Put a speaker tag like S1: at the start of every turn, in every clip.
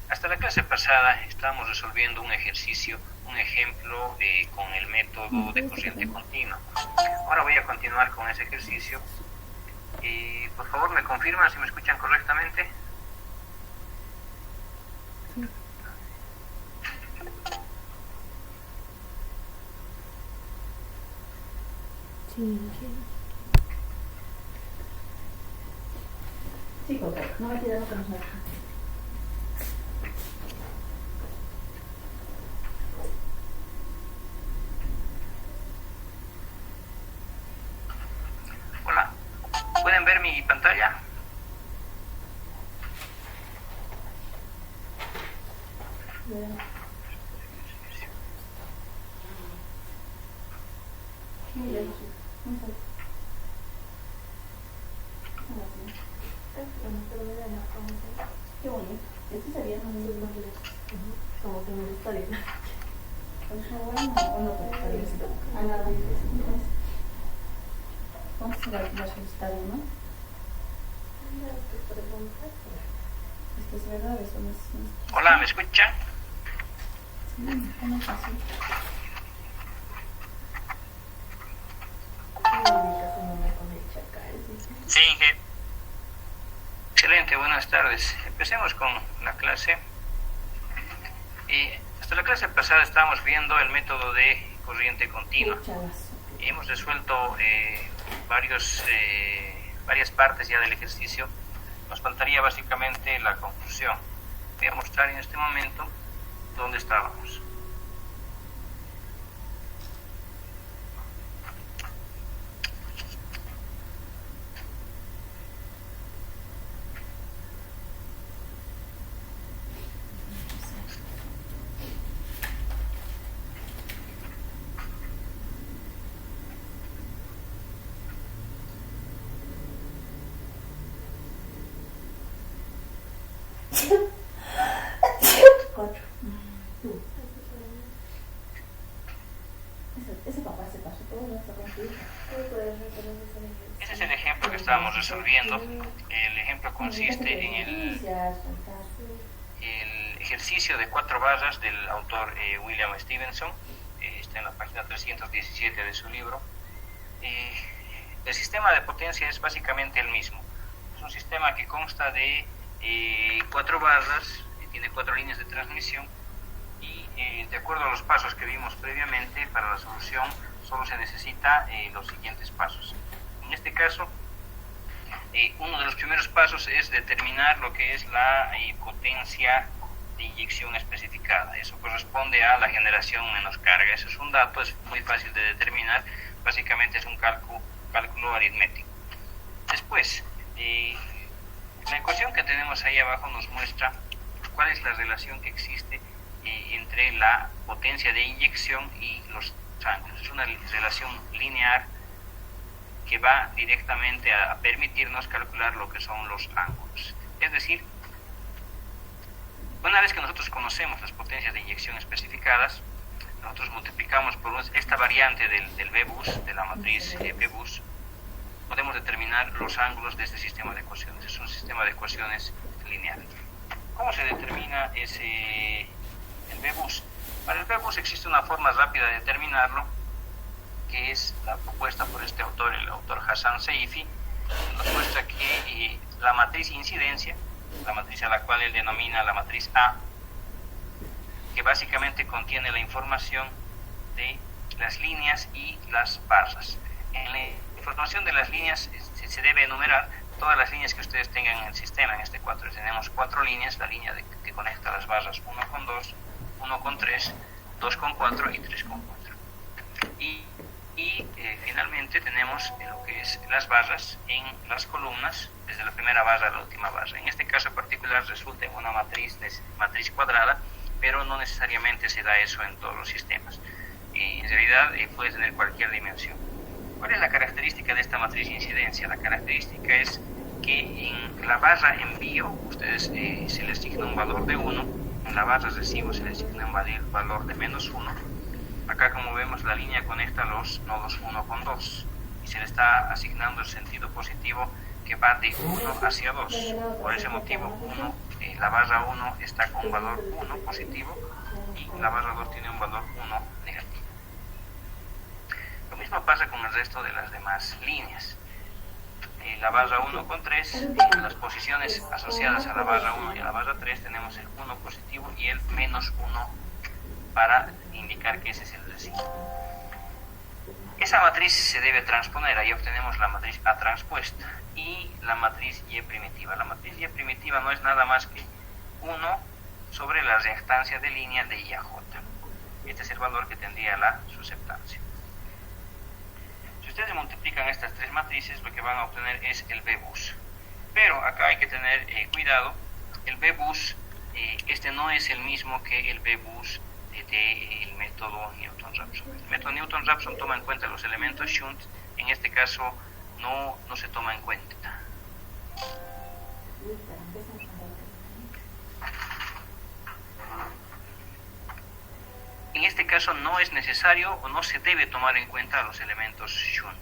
S1: Hasta la clase pasada estábamos resolviendo un ejercicio, un ejemplo con el método de corriente continua. Ahora voy a continuar con ese ejercicio. Por favor, me confirman si me escuchan correctamente.
S2: Sí, correcto. No me tiran lo que nos deja.
S1: Hola, ¿pueden ver mi pantalla?
S2: Qué bonito. Este sería como que me gustaría. ¿Cuánto será el resultado, no? Es que es verdad, eso no es...
S1: Hola, ¿me escuchan?
S2: Sí, ¿cómo es así?
S1: Sí, Inge. Excelente, buenas tardes. Empecemos con la clase. Hasta la clase pasada estábamos viendo el método de corriente continua. Hemos resuelto varias partes ya del ejercicio. Nos faltaría básicamente la conclusión. Voy a mostrar en este momento dónde estábamos. Ese es el ejemplo que estábamos resolviendo. El ejemplo consiste en el ejercicio de 4 barras del autor William Stevenson. Está en la página 317 de su libro. El sistema de potencia es básicamente el mismo. Es un sistema que consta de 4 barras, tiene 4 líneas de transmisión y de acuerdo a los pasos que vimos previamente, para la solución solo se necesita los siguientes pasos. En este caso, uno de los primeros pasos es determinar lo que es la potencia de inyección especificada. Eso corresponde a la generación menos carga. Eso es un dato, es muy fácil de determinar. Básicamente es un cálculo aritmético. Después, la ecuación que tenemos ahí abajo nos muestra cuál es la relación que existe entre la potencia de inyección y los ángulos. Es una relación lineal que va directamente a permitirnos calcular lo que son los ángulos. Es decir, una vez que nosotros conocemos las potencias de inyección especificadas, nosotros multiplicamos por esta variante del V-bus, de la matriz V-bus, podemos determinar los ángulos de este sistema de ecuaciones. Es un sistema de ecuaciones lineal. ¿Cómo se determina el V-bus? Para el V-bus existe una forma rápida de determinarlo, que es la propuesta por este autor, el autor Hassan Seifi. Nos muestra que la matriz incidencia, la matriz a la cual él denomina la matriz A, que básicamente contiene la información de las líneas y las barras. En la información de las líneas se debe enumerar todas las líneas que ustedes tengan en el sistema. En este cuadro tenemos 4 líneas, la línea que conecta las barras 1 con 2, 1 con 3, 2 con 4 y 3 con 4. Y finalmente tenemos lo que es las barras en las columnas, desde la primera barra a la última barra. En este caso particular resulta en una matriz cuadrada, pero no necesariamente se da eso en todos los sistemas. En realidad puede tener cualquier dimensión. ¿Cuál es la característica de esta matriz de incidencia? La característica es que en la barra envío ustedes se les asigna un valor de 1, en la barra recibo se les asigna un valor de menos 1. Acá, como vemos, la línea conecta los nodos 1 con 2 y se le está asignando el sentido positivo que va de 1 hacia 2. Por ese motivo 1 la barra 1 está con un valor 1 positivo y la barra 2 tiene un valor 1 negativo. Lo mismo pasa con el resto de las demás líneas. La barra 1 con 3, en las posiciones asociadas a la barra 1 y a la barra 3 tenemos el 1 positivo y el menos 1 para indicar que ese es el residuo. Esa matriz se debe transponer, ahí obtenemos la matriz A transpuesta y la matriz Y primitiva. La matriz Y primitiva no es nada más que 1 sobre la reactancia de línea de IAJ. Este es el valor que tendría la susceptancia. Si ustedes multiplican estas tres matrices, lo que van a obtener es el B-bus. Pero acá hay que tener cuidado, el B-bus, este no es el mismo que el B-bus del método Newton-Raphson. El método Newton-Raphson toma en cuenta los elementos shunt, en este caso no se toma en cuenta. En este caso no es necesario o no se debe tomar en cuenta los elementos shunt.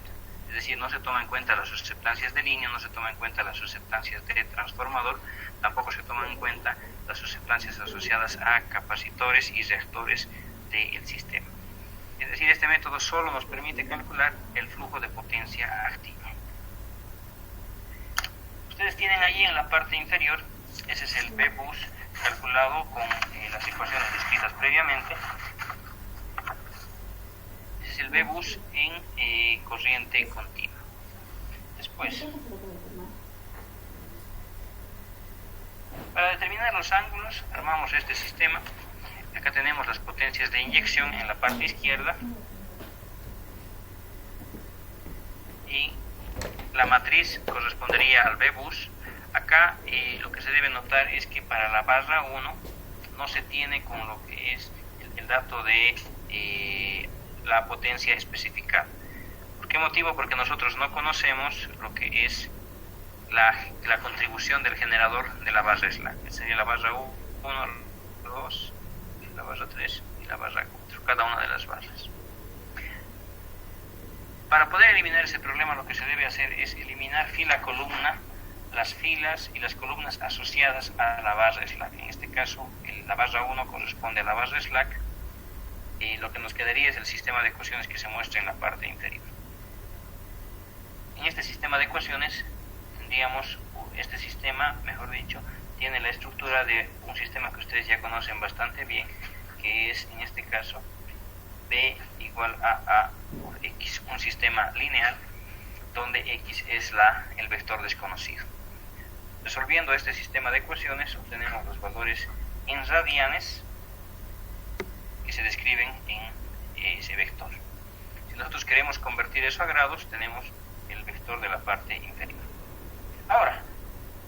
S1: Es decir, no se toma en cuenta las susceptancias de línea, no se toma en cuenta las susceptancias de transformador, tampoco se toman en cuenta las susceptancias asociadas a capacitores y reactores del sistema. Es decir, este método solo nos permite calcular el flujo de potencia activa. Ustedes tienen allí en la parte inferior, ese es el B-bus calculado con las ecuaciones descritas previamente. Ese es el B-bus en corriente continua. Después, para determinar los ángulos, armamos este sistema. Acá tenemos las potencias de inyección en la parte izquierda y la matriz correspondería al B-bus. Acá lo que se debe notar es que para la barra 1 no se tiene con lo que es el dato de la potencia especificada. ¿Por qué motivo? Porque nosotros no conocemos lo que es la contribución del generador de la barra slack. Esta sería la barra 1, 2, la barra 3 y la barra 4, cada una de las barras. Para poder eliminar ese problema, lo que se debe hacer es eliminar fila-columna, las filas y las columnas asociadas a la barra slack. En este caso, la barra 1 corresponde a la barra slack y lo que nos quedaría es el sistema de ecuaciones que se muestra en la parte inferior. En este sistema de ecuaciones tendríamos, este sistema, mejor dicho, tiene la estructura de un sistema que ustedes ya conocen bastante bien, que es en este caso B igual a A por X, un sistema lineal donde X es el vector desconocido. Resolviendo este sistema de ecuaciones obtenemos los valores en radianes que se describen en ese vector. Si nosotros queremos convertir eso a grados, tenemos el vector de la parte inferior. Ahora,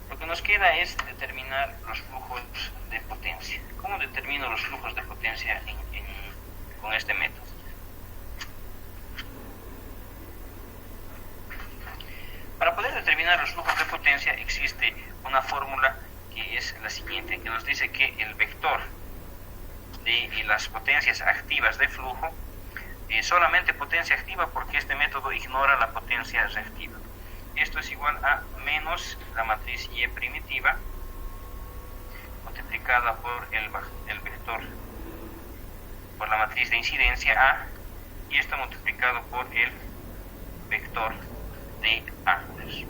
S1: lo que nos queda es determinar los flujos de potencia. ¿Cómo determino los flujos de potencia con este método? Para poder determinar los flujos de potencia existe una fórmula que es la siguiente, que nos dice que el vector de las potencias activas de flujo es solamente potencia activa porque este método ignora la potencia reactiva. Esto es igual a menos la matriz Y primitiva multiplicada por el vector, por la matriz de incidencia A, y esto multiplicado por el vector de ángulos.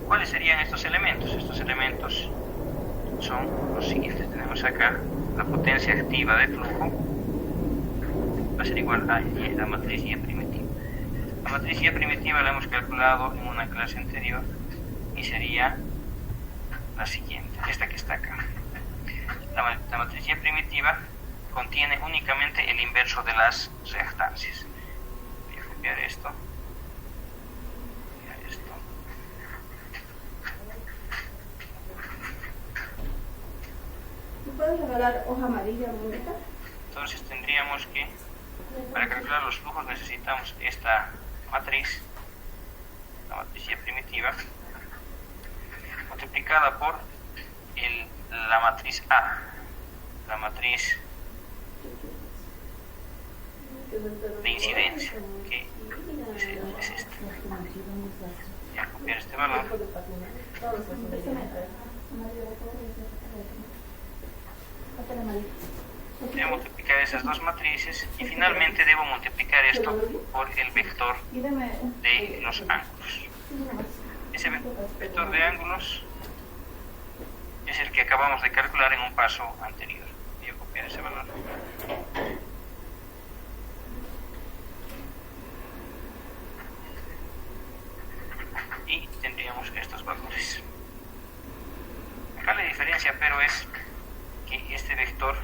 S1: ¿Cuáles serían estos elementos? Estos elementos son los siguientes. Tenemos acá la potencia activa de flujo, va a ser igual a la matriz Y primitiva. La matriz Y primitiva la hemos calculado en una clase anterior y sería la siguiente, esta que está acá. La matriz Y primitiva contiene únicamente el inverso de las reactancias. Voy a copiar esto.
S2: ¿Puedes regalar hoja amarilla, Mónica?
S1: Entonces tendríamos que, para calcular los flujos necesitamos esta matriz, la matriz Y primitiva, multiplicada por la matriz A, la matriz de incidencia, que es esta. Voy a copiar este valor. Debo multiplicar esas dos matrices y finalmente debo multiplicar esto por el vector de los ángulos. Ese vector de ángulos es el que acabamos de calcular en un paso anterior. Voy a copiar ese valor. Y tendríamos estos valores. Acá la diferencia, pero, es que este vector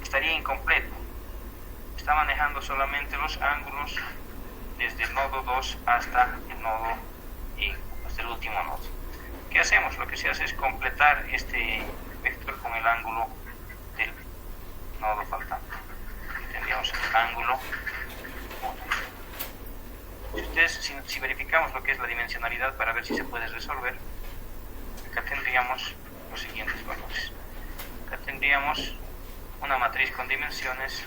S1: estaría incompleto. Está manejando solamente los ángulos desde el nodo 2 hasta el nodo y hasta el último nodo. ¿Qué hacemos? Lo que se hace es completar este vector con el ángulo del nodo faltante. Tendríamos el ángulo 1. Si verificamos lo que es la dimensionalidad para ver si se puede resolver, acá tendríamos los siguientes valores. Acá tendríamos una matriz con dimensiones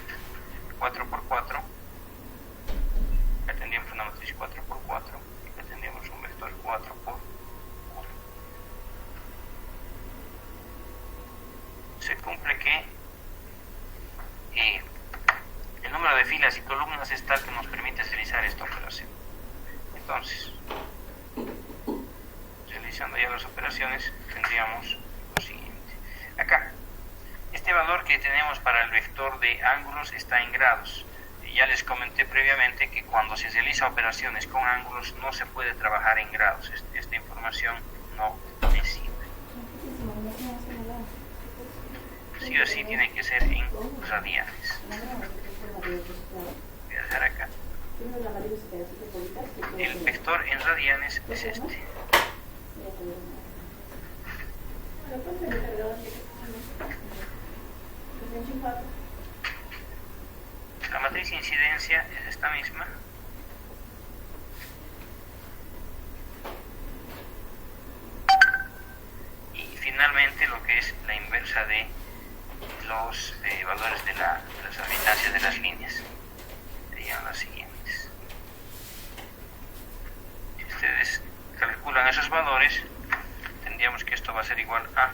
S1: 4×4. Acá tendríamos una matriz 4×4. Acá tendríamos un vector 4×1. Se cumple que el número de filas y columnas es tal que nos permite realizar esta operación. Entonces, realizando ya las operaciones, tendríamos lo siguiente. Acá, este valor que tenemos para el vector de ángulos está en grados. Ya les comenté previamente que cuando se realiza operaciones con ángulos no se puede trabajar en grados. Esta información no me sirve. Sí o sí tiene que ser en radianes. Voy a dejar acá. El vector en radianes es este. La matriz de incidencia es esta misma. Y finalmente lo que es la inversa de los valores de las habitancias de las líneas serían las siguientes. Si ustedes calculan esos valores, tendríamos que esto va a ser igual a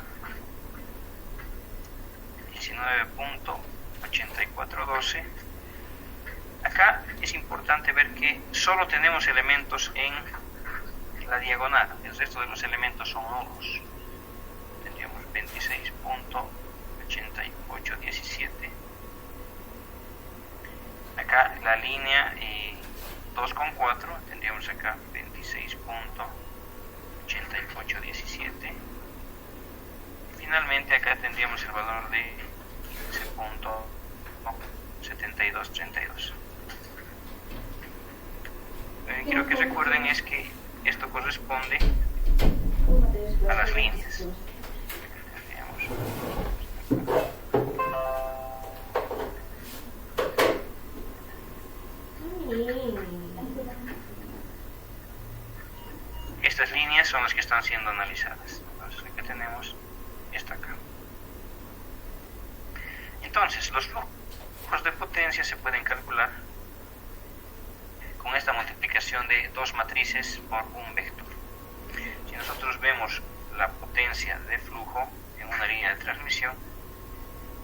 S1: 19.8412. Acá es importante ver que solo tenemos elementos en la diagonal, el resto de los elementos son nulos. Tendríamos 26.8817. Acá la línea 2,4, tendríamos acá 26.8817. Finalmente acá tendríamos el valor de 15.7232. Lo que quiero que recuerden es que esto corresponde a las líneas. Estas líneas son las que están siendo analizadas. Entonces aquí tenemos esta acá. Entonces los flujos de potencia se pueden calcular con esta multiplicación de dos matrices por un vector. Si nosotros vemos la potencia de flujo en una línea de transmisión,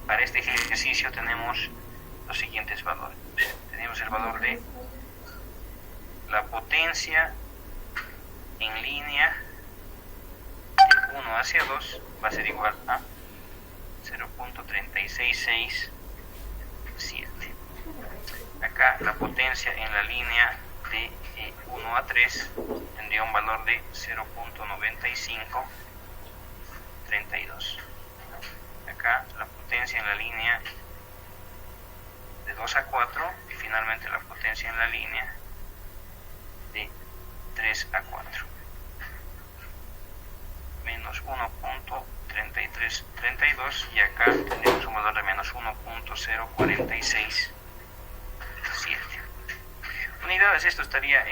S1: para este ejercicio tenemos los siguientes valores. Tenemos el valor de la potencia en línea de 1 hacia 2 va a ser igual a 0.36667. Acá la potencia en la línea de 1 a 3 tendría un valor de 0.9532. Acá la potencia en la línea de 2 a 4 y finalmente la potencia en la línea de 3 a 4. Menos 1.3332 y acá tenemos un valor de menos 1.0467. Unidades, esto estaría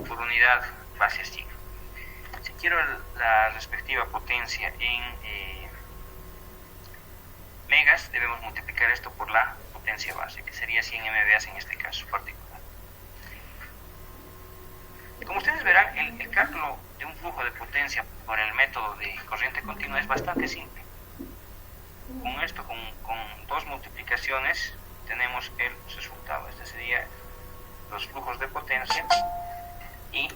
S1: por unidad base 100. Si quiero la respectiva potencia en megas, debemos multiplicar esto por la potencia base, que sería 100 MVA en este caso particular. Como ustedes verán, el cálculo de un flujo de potencia por el método de corriente continua es bastante simple. Con esto, con dos multiplicaciones, tenemos el resultado. Este sería los flujos de potencia y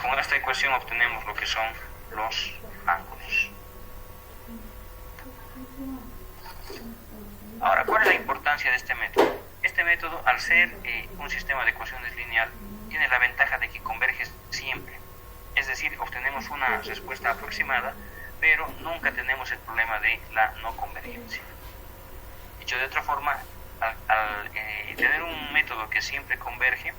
S1: con esta ecuación obtenemos lo que son los ángulos. Ahora, ¿cuál es la importancia de este método? Este método, al ser un sistema de ecuaciones lineal, tiene la ventaja de que converge siempre. Es decir, obtenemos una respuesta aproximada, pero nunca tenemos el problema de la no convergencia. Dicho de otra forma, al tener un método que siempre converge,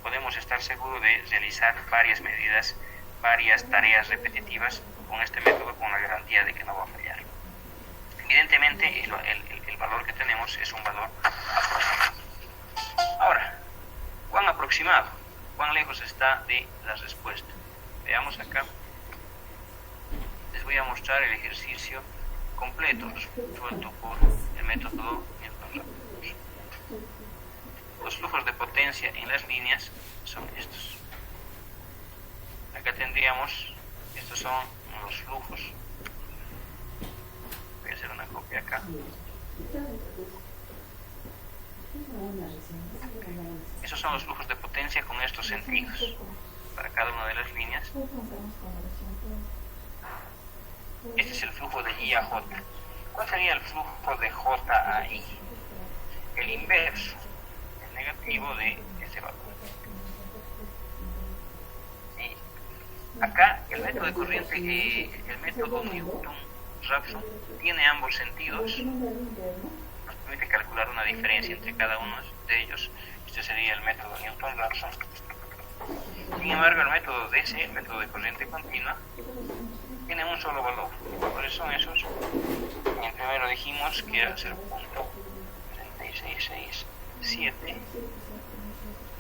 S1: podemos estar seguros de realizar varias medidas, varias tareas repetitivas con este método, con la garantía de que no va a fallar. Evidentemente, el valor que tenemos es un valor aproximado. Ahora, ¿cuán aproximado? ¿Cuán lejos está de la respuesta? Veamos acá. Les voy a mostrar el ejercicio completo resuelto por el método Newton-Raphson. Los flujos de potencia en las líneas son estos. Acá tendríamos, estos son los flujos. Voy a hacer una copia acá. Esos son los flujos de potencia con estos sentidos para cada una de las líneas. Este es el flujo de I a J. ¿Cuál sería el flujo de J a I? El inverso, el negativo de este valor. Y acá el método de corriente, el método Newton-Raphson, tiene ambos sentidos. Nos permite calcular una diferencia entre cada uno de ellos. Este sería el método Newton-Raphson. Sin embargo, el método DC, el método de corriente continua, tiene un solo valor. ¿Qué valores son esos? En el primero dijimos que era 0.3667. El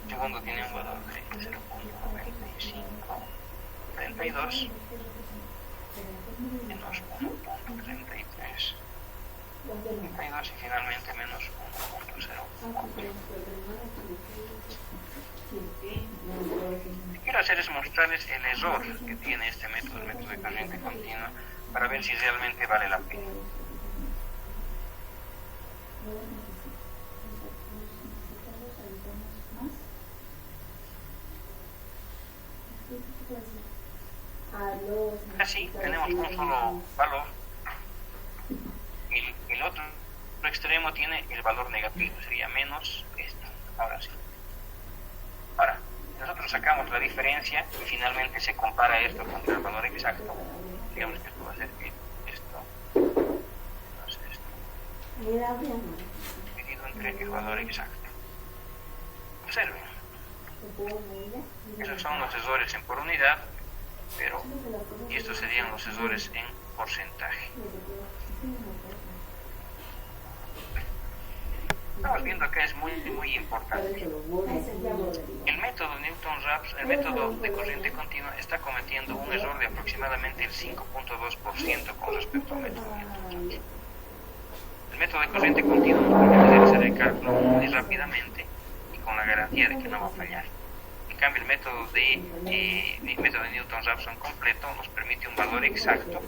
S1: segundo tiene un valor de 0.9532. Menos 1.33. 32 y finalmente menos 1.0. Lo que quiero hacer es mostrarles el error que tiene este método, el método de corriente continua, para ver si realmente vale la pena. Así tenemos un solo valor. El otro extremo tiene el valor negativo, sería menos esto. Ahora sí. Ahora, nosotros sacamos la diferencia y finalmente se compara esto contra el valor exacto. Digamos que esto va a ser esto. Entonces esto. Dividido entre el valor exacto. Observen. Esos son los errores en por unidad, pero estos serían los errores en porcentaje. Estamos viendo que es muy importante. El método Newton-Raphson, el método de corriente continua, está cometiendo un error de aproximadamente el 5.2% con respecto al método Newton-Raphson. El método de corriente continua nos permite realizar el cálculo muy rápidamente y con la garantía de que no va a fallar. En cambio, el método de Newton-Raphson completo nos permite un valor exacto,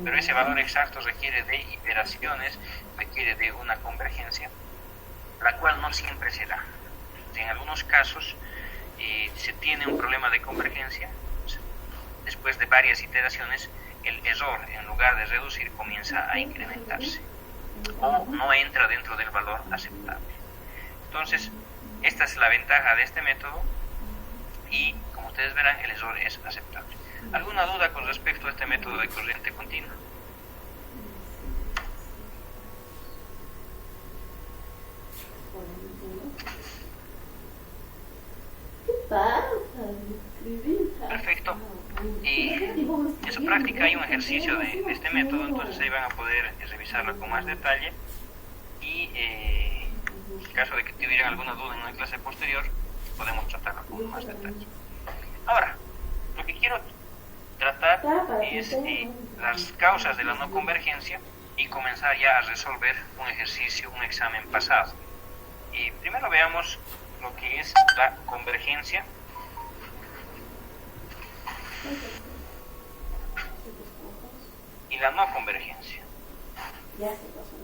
S1: pero ese valor exacto requiere de iteraciones, requiere de una convergencia, la cual no siempre se da. En algunos casos se tiene un problema de convergencia. Después de varias iteraciones, el error, en lugar de reducir, comienza a incrementarse o no entra dentro del valor aceptable. Entonces, esta es la ventaja de este método y, como ustedes verán, el error es aceptable. ¿Alguna duda con respecto a este método de corriente continua? Perfecto. Y en su práctica hay un ejercicio de este método, entonces ahí van a poder revisarlo con más detalle y en caso de que tuvieran alguna duda en una clase posterior, podemos tratarlo con más detalle. Ahora, lo que quiero tratar es las causas de la no convergencia y comenzar ya a resolver un ejercicio, un examen pasado. Primero veamos lo que es la convergencia. y la no convergencia.
S2: Ya se pasó.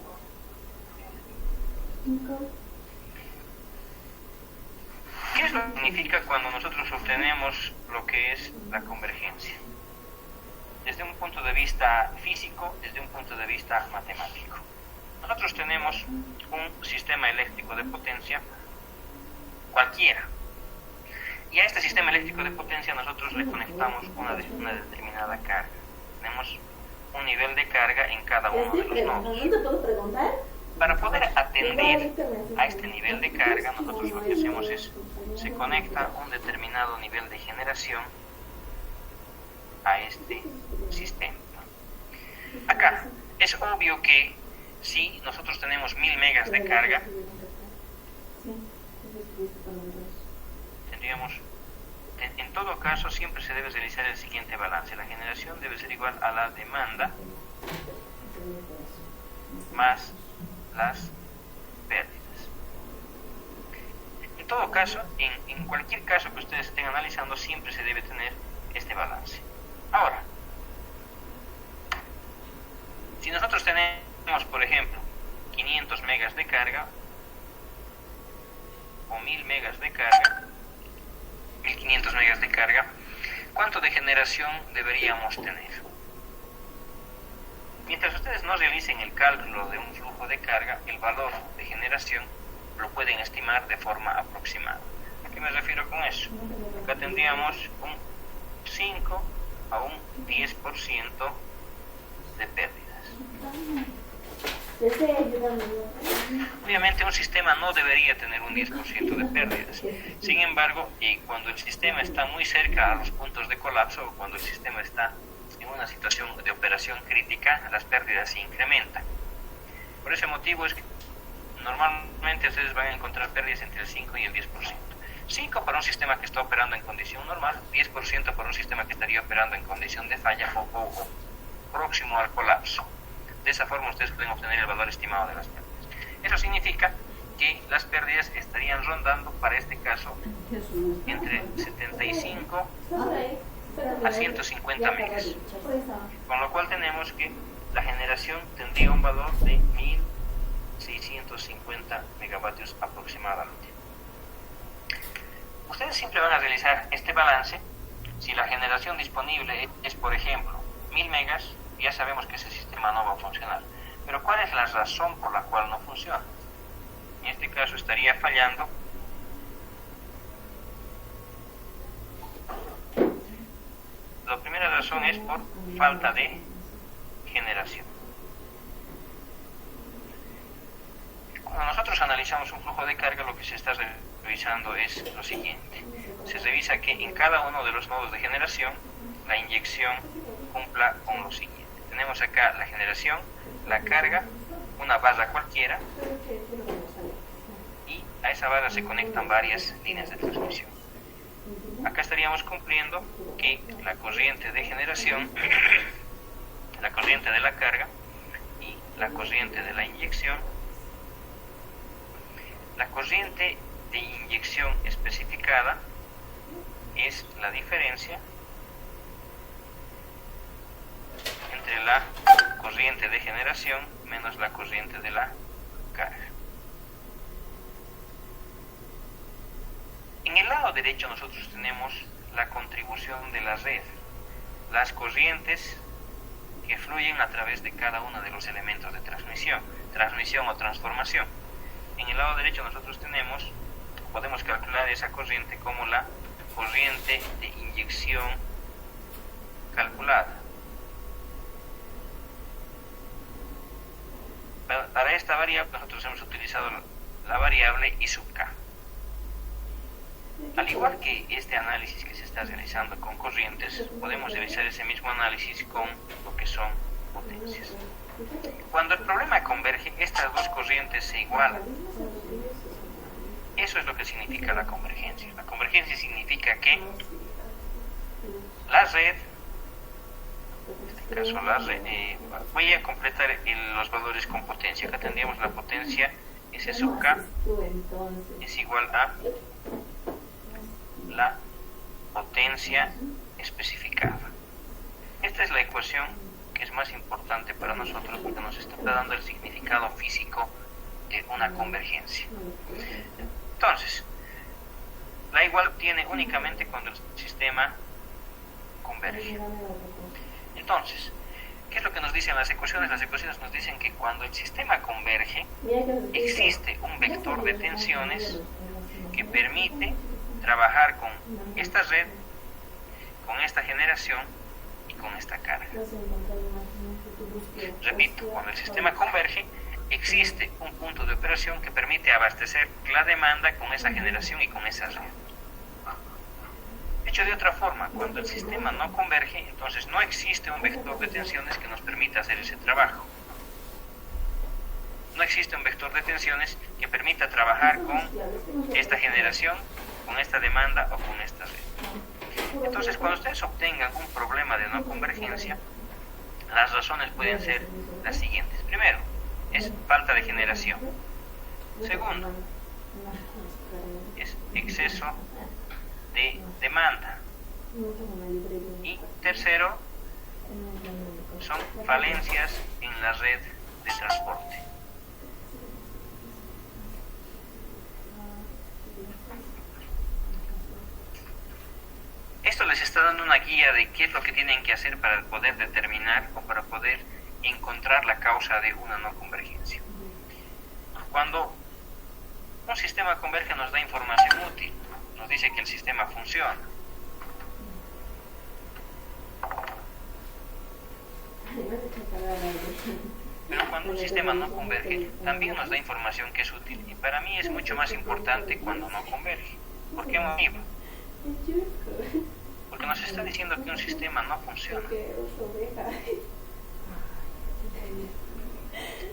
S1: ¿Qué es lo que significa cuando nosotros obtenemos lo que es la convergencia? Desde un punto de vista físico, desde un punto de vista matemático. Nosotros tenemos un sistema eléctrico de potencia cualquiera. Y a este sistema eléctrico de potencia nosotros le conectamos una determinada carga. Tenemos un nivel de carga en cada uno de los nodos.
S2: ¿No te puedo preguntar?
S1: Para poder atender a este nivel de carga, nosotros lo que hacemos es, se conecta un determinado nivel de generación a este sistema. Acá, es obvio que si nosotros tenemos 1000 megas de carga, tendríamos, en todo caso, siempre se debe realizar el siguiente balance. La generación debe ser igual a la demanda más las pérdidas. En todo caso, en cualquier caso que ustedes estén analizando, siempre se debe tener este balance. Ahora, si nosotros tenemos, por ejemplo, 500 megas de carga o 1000 megas de carga, 1500 megas de carga, ¿cuánto de generación deberíamos tener? Mientras ustedes no realicen el cálculo de un flujo de carga, el valor de generación lo pueden estimar de forma aproximada. ¿A qué me refiero con eso? Acá tendríamos un 5 a un 10% de pérdidas. Obviamente un sistema no debería tener un 10% de pérdidas. Sin embargo, cuando el sistema está muy cerca a los puntos de colapso o cuando el sistema está en una situación de operación crítica, las pérdidas se incrementan. Por ese motivo es que normalmente ustedes van a encontrar pérdidas entre el 5 y el 10%. 5 para un sistema que está operando en condición normal, 10% para un sistema que estaría operando en condición de falla o próximo al colapso. De esa forma ustedes pueden obtener el valor estimado de las pérdidas. Eso significa que las pérdidas estarían rondando, para este caso, entre 75 a 150 megas. Con lo cual tenemos que la generación tendría un valor de 1650 megavatios aproximadamente. Ustedes siempre van a realizar este balance. Si la generación disponible es, por ejemplo, 1000 megas, ya sabemos que ese sistema no va a funcionar. Pero ¿cuál es la razón por la cual no funciona? En este caso estaría fallando la primera razón es por falta de generación. Cuando nosotros analizamos un flujo de carga, lo que se está revisando es lo siguiente. Se revisa que en cada uno de los nodos de generación la inyección cumpla con lo siguiente. Tenemos acá la generación, la carga, una barra cualquiera, y a esa barra se conectan varias líneas de transmisión. Acá estaríamos cumpliendo que la corriente de generación, la corriente de la carga y la corriente de la inyección, la corriente de inyección especificada es la diferencia entre la corriente de generación menos la corriente de la carga. En el lado derecho nosotros tenemos la contribución de la red, las corrientes que fluyen a través de cada uno de los elementos de transmisión o transformación. En el lado derecho nosotros podemos calcular esa corriente como la corriente de inyección calculada. Para esta variable nosotros hemos utilizado la variable I sub k. Al igual que este análisis que se está realizando con corrientes, podemos realizar ese mismo análisis con lo que son potencias. Cuando el problema converge, estas dos corrientes se igualan. Eso es lo que significa la convergencia. La convergencia significa que la red, en este caso la red, voy a completar los valores con potencia. Acá tendríamos la potencia S sub k es igual a la potencia especificada. Esta es la ecuación que es más importante para nosotros porque nos está dando el significado físico de una convergencia. Entonces, la igual obtiene únicamente cuando el sistema converge. Entonces, ¿qué es lo que nos dicen las ecuaciones? Las ecuaciones nos dicen que cuando el sistema converge, existe un vector de tensiones que permite trabajar con esta red, con esta generación y con esta carga. Repito, cuando el sistema converge, existe un punto de operación que permite abastecer la demanda con esa generación y con esa red. Dicho de otra forma, cuando el sistema no converge, entonces no existe un vector de tensiones que nos permita hacer ese trabajo. No existe un vector de tensiones que permita trabajar con esta generación, con esta demanda o con esta red. Entonces, cuando ustedes obtengan un problema de no convergencia, las razones pueden ser las siguientes. Primero, es falta de generación. Segundo, es exceso de demanda. Y tercero, son falencias en la red de transporte. Esto les está dando una guía de qué es lo que tienen que hacer para poder determinar o para poder encontrar la causa de una no convergencia. Cuando un sistema converge nos da información útil, nos dice que el sistema funciona. Pero cuando un sistema no converge, también nos da información que es útil y para mí es mucho más importante cuando no converge. ¿Por qué motivo? Porque nos está diciendo que un sistema no funciona.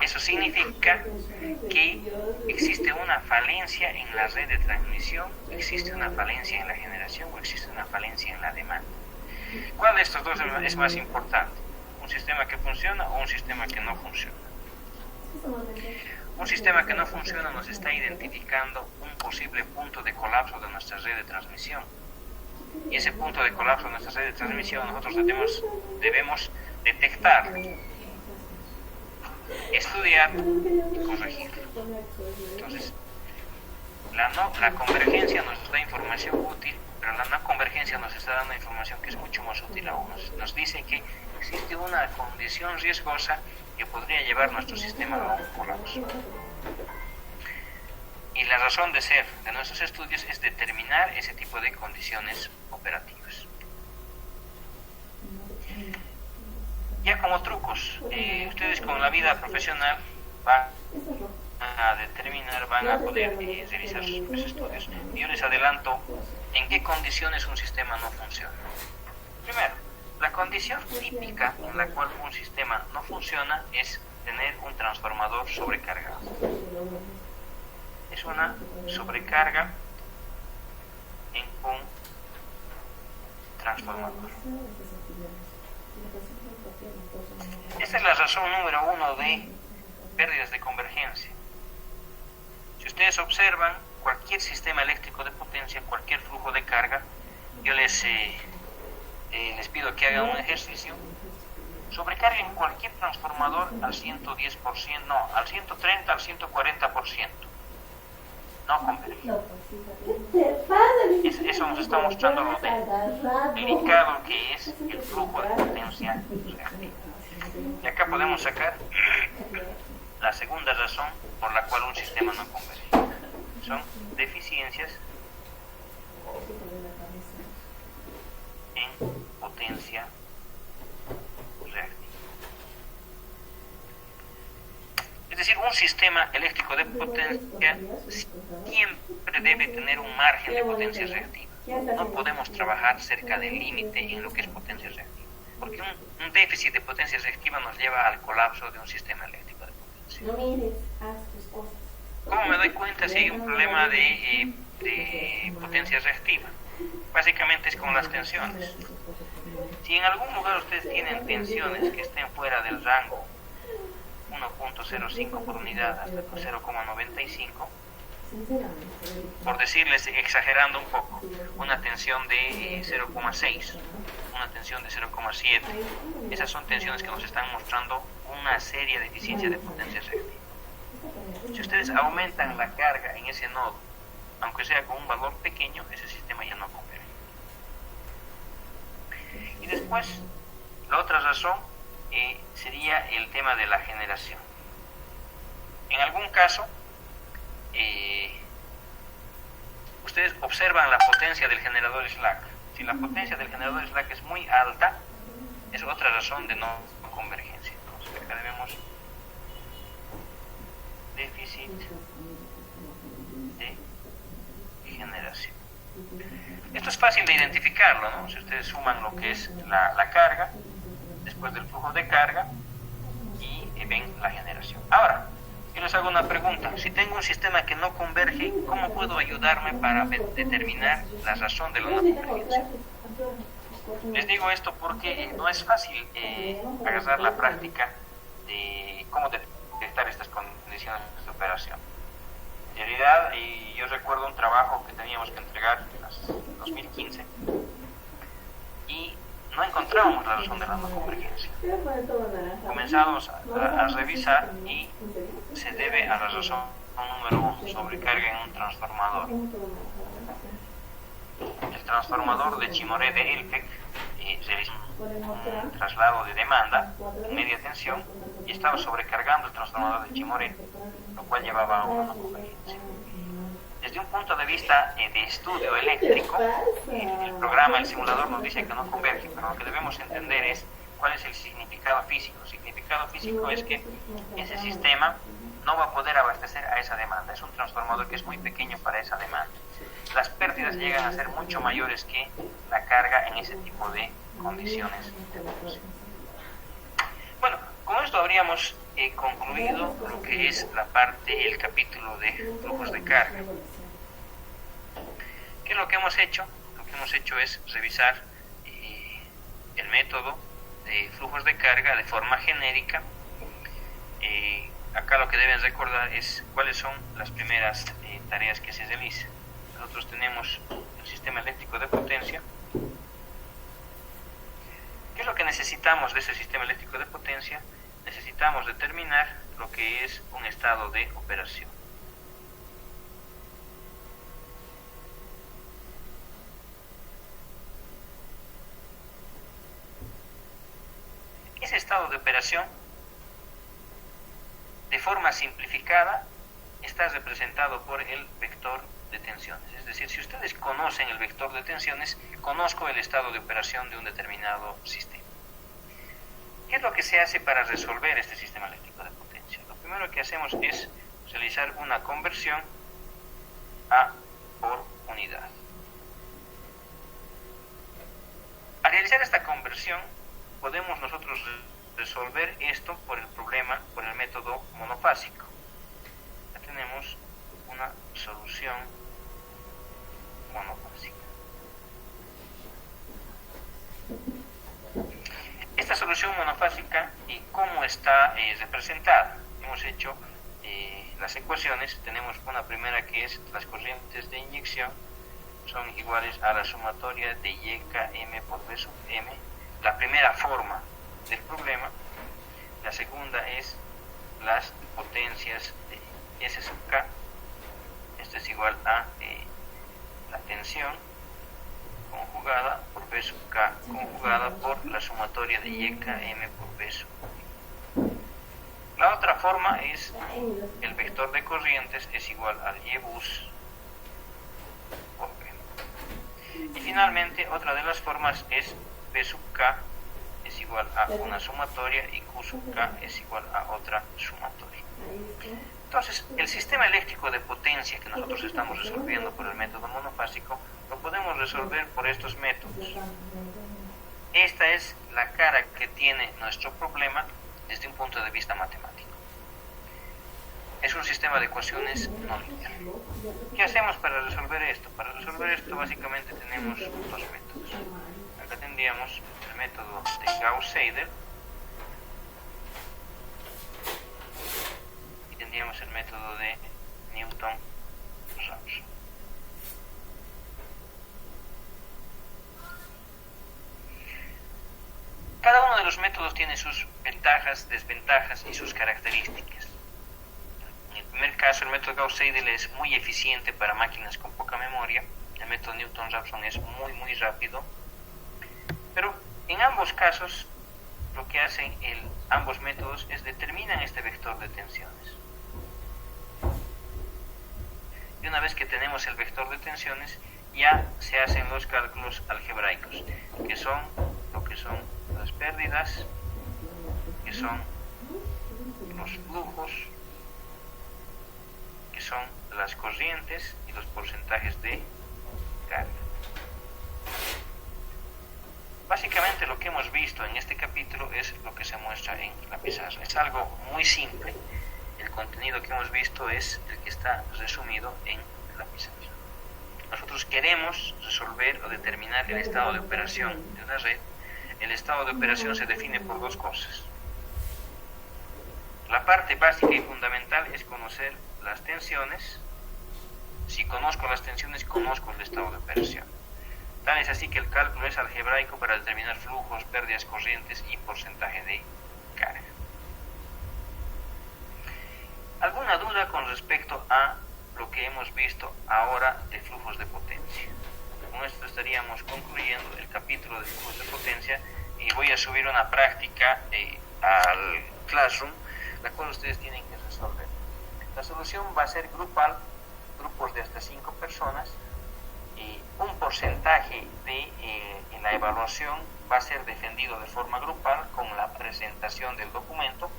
S1: Eso significa que existe una falencia en la red de transmisión, existe una falencia en la generación o existe una falencia en la demanda. ¿Cuál de estos dos es más importante? ¿Un sistema que funciona o un sistema que no funciona? Un sistema que no funciona nos está identificando un posible punto de colapso de nuestra red de transmisión. Y ese punto de colapso de nuestra red de transmisión nosotros debemos detectar, estudiar y corregir. Entonces, la convergencia nos da información útil, pero la no convergencia nos está dando información que es mucho más útil aún. Nos dice que existe una condición riesgosa que podría llevar nuestro sistema a un colapso. Y la razón de ser de nuestros estudios es determinar ese tipo de condiciones operativas. Ya como trucos, ustedes con la vida profesional van a determinar, van a poder realizar sus estudios. Y yo les adelanto en qué condiciones un sistema no funciona. Primero, la condición típica en la cual un sistema no funciona es tener un transformador sobrecargado. Es una sobrecarga en un transformador. Esta es la razón número 1 de pérdidas de convergencia. Si ustedes observan cualquier sistema eléctrico de potencia, cualquier flujo de carga, yo les pido que hagan un ejercicio. Sobrecarguen cualquier transformador al 110%, no, al 130, al 140%. No converge. Eso nos está mostrando lo delicado que es el flujo de potencia reactiva. Y acá podemos sacar la segunda razón por la cual un sistema no converge. Son deficiencias en potencia reactiva. Es decir, un sistema eléctrico de potencia siempre debe tener un margen de potencia reactiva. No podemos trabajar cerca del límite en lo que es potencia reactiva, porque un déficit de potencia reactiva nos lleva al colapso de un sistema eléctrico de potencia. ¿Cómo me doy cuenta si hay un problema de potencia reactiva? Básicamente es con las tensiones. Si en algún lugar ustedes tienen tensiones que estén fuera del rango 1.05 por unidad hasta 0,95, por decirles, exagerando un poco, una tensión de 0,6, una tensión de 0,7. Esas son tensiones que nos están mostrando una seria deficiencia de potencia reactiva. Si ustedes aumentan la carga en ese nodo, aunque sea con un valor pequeño, ese sistema ya no converge. Y después, la otra razón sería el tema de la generación. En algún caso, ustedes observan la potencia del generador slack. Si la potencia del generador slack es muy alta, es otra razón de no convergencia. Entonces, acá debemos déficit de generación. Esto es fácil de identificarlo, ¿no? Si ustedes suman lo que es la carga, después del flujo de carga, y ven la generación. Ahora, yo les hago una pregunta. Si tengo un sistema que no converge, ¿cómo puedo ayudarme para determinar la razón de la no convergencia? Les digo esto porque no es fácil agarrar la práctica de cómo detectar estas condiciones de operación. En realidad, yo recuerdo un trabajo que teníamos que entregar en 2015 y no encontrábamos la razón de la no convergencia. Comenzamos a revisar y se debe a la razón número 1, sobrecarga en un transformador. El transformador de Chimoré de Eltec realizó un traslado de demanda en media tensión y estaba sobrecargando el transformador de Chimoré, lo cual llevaba a una no convergencia. Desde un punto de vista de estudio eléctrico, el programa, el simulador nos dice que no converge, pero lo que debemos entender es cuál es el significado físico. El significado físico es que ese sistema no va a poder abastecer a esa demanda. Es un transformador que es muy pequeño para esa demanda. Las pérdidas llegan a ser mucho mayores que la carga en ese tipo de condiciones de operación. Bueno, con esto habríamos concluido lo que es la parte, el capítulo de flujos de carga. ¿Qué es lo que hemos hecho? Lo que hemos hecho es revisar el método de flujos de carga de forma genérica. Acá lo que deben recordar es cuáles son las primeras tareas que se realizan. Nosotros tenemos el sistema eléctrico de potencia. ¿Qué es lo que necesitamos de ese sistema eléctrico de potencia? Necesitamos determinar lo que es un estado de operación. Ese estado de operación, de forma simplificada, está representado por el vector de tensiones. Es decir, si ustedes conocen el vector de tensiones, conozco el estado de operación de un determinado sistema. ¿Qué es lo que se hace para resolver este sistema eléctrico de potencia? Lo primero que hacemos es realizar una conversión A por unidad. Al realizar esta conversión, podemos nosotros resolver esto por el método monofásico. Ya tenemos una solución monofásica. Esta solución monofásica, ¿y cómo está representada? Hemos hecho las ecuaciones. Tenemos una primera que es las corrientes de inyección son iguales a la sumatoria de YKM por B sub M, la primera forma del problema. La segunda es las potencias de S sub K. Esto es igual a la tensión conjugada por B sub K conjugada por la sumatoria de YKM por B sub M. La otra forma es el vector de corrientes es igual al Y bus por B. Y finalmente otra de las formas es B sub K es igual a una sumatoria y Q sub K es igual a otra sumatoria. Entonces, el sistema eléctrico de potencia que nosotros estamos resolviendo por el método monofásico, lo podemos resolver por estos métodos. Esta es la cara que tiene nuestro problema desde un punto de vista matemático. Es un sistema de ecuaciones no lineal. ¿Qué hacemos para resolver esto? Para resolver esto básicamente tenemos dos métodos. Acá tendríamos el método de Gauss-Seidel y tendríamos el método de Newton Newton-Raphson. Cada uno de los métodos tiene sus ventajas, desventajas y sus características. En el primer caso, el método Gauss-Seidel es muy eficiente para máquinas con poca memoria. El método Newton-Raphson es muy rápido. Pero en ambos casos, lo que hacen ambos métodos es determinan este vector de tensiones. Y una vez que tenemos el vector de tensiones, ya se hacen los cálculos algebraicos, que son lo que son las pérdidas, que son los flujos, que son las corrientes y los porcentajes de carga. Básicamente lo que hemos visto en este capítulo es lo que se muestra en la pizarra. Es algo muy simple. El contenido que hemos visto es el que está resumido en la pizarra. Nosotros queremos resolver o determinar el estado de operación de una red. El estado de operación se define por dos cosas. La parte básica y fundamental es conocer las tensiones. Si conozco las tensiones, conozco el estado de operación. Tal es así que el cálculo es algebraico para determinar flujos, pérdidas, corrientes y porcentaje de carga. ¿Alguna duda con respecto a lo que hemos visto ahora de flujos de potencia? Con esto estaríamos concluyendo el capítulo de flujos de potencia y voy a subir una práctica al Classroom, la cual ustedes tienen que resolver. La solución va a ser grupal, grupos de hasta 5 personas. Un porcentaje en la evaluación va a ser defendido de forma grupal con la presentación del documento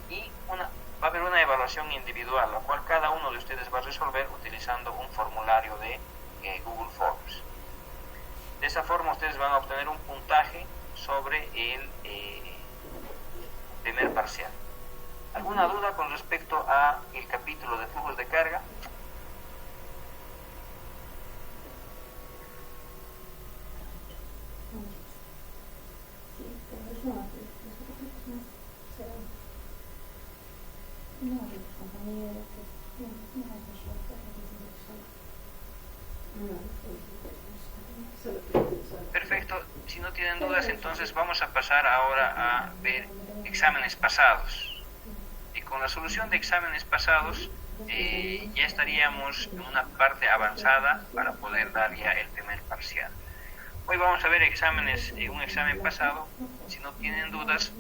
S1: y va a haber una evaluación individual, la cual cada uno de ustedes va a resolver utilizando un formulario de Google Forms. De esa forma ustedes van a obtener un puntaje sobre el primer parcial. ¿Alguna duda con respecto a el capítulo de flujos de carga? Perfecto, si no tienen dudas, entonces vamos a pasar ahora a ver exámenes pasados. Y con la solución de exámenes pasados ya estaríamos en una parte avanzada para poder dar ya el primer parcial. Hoy vamos a ver un examen pasado. Si no tienen dudas,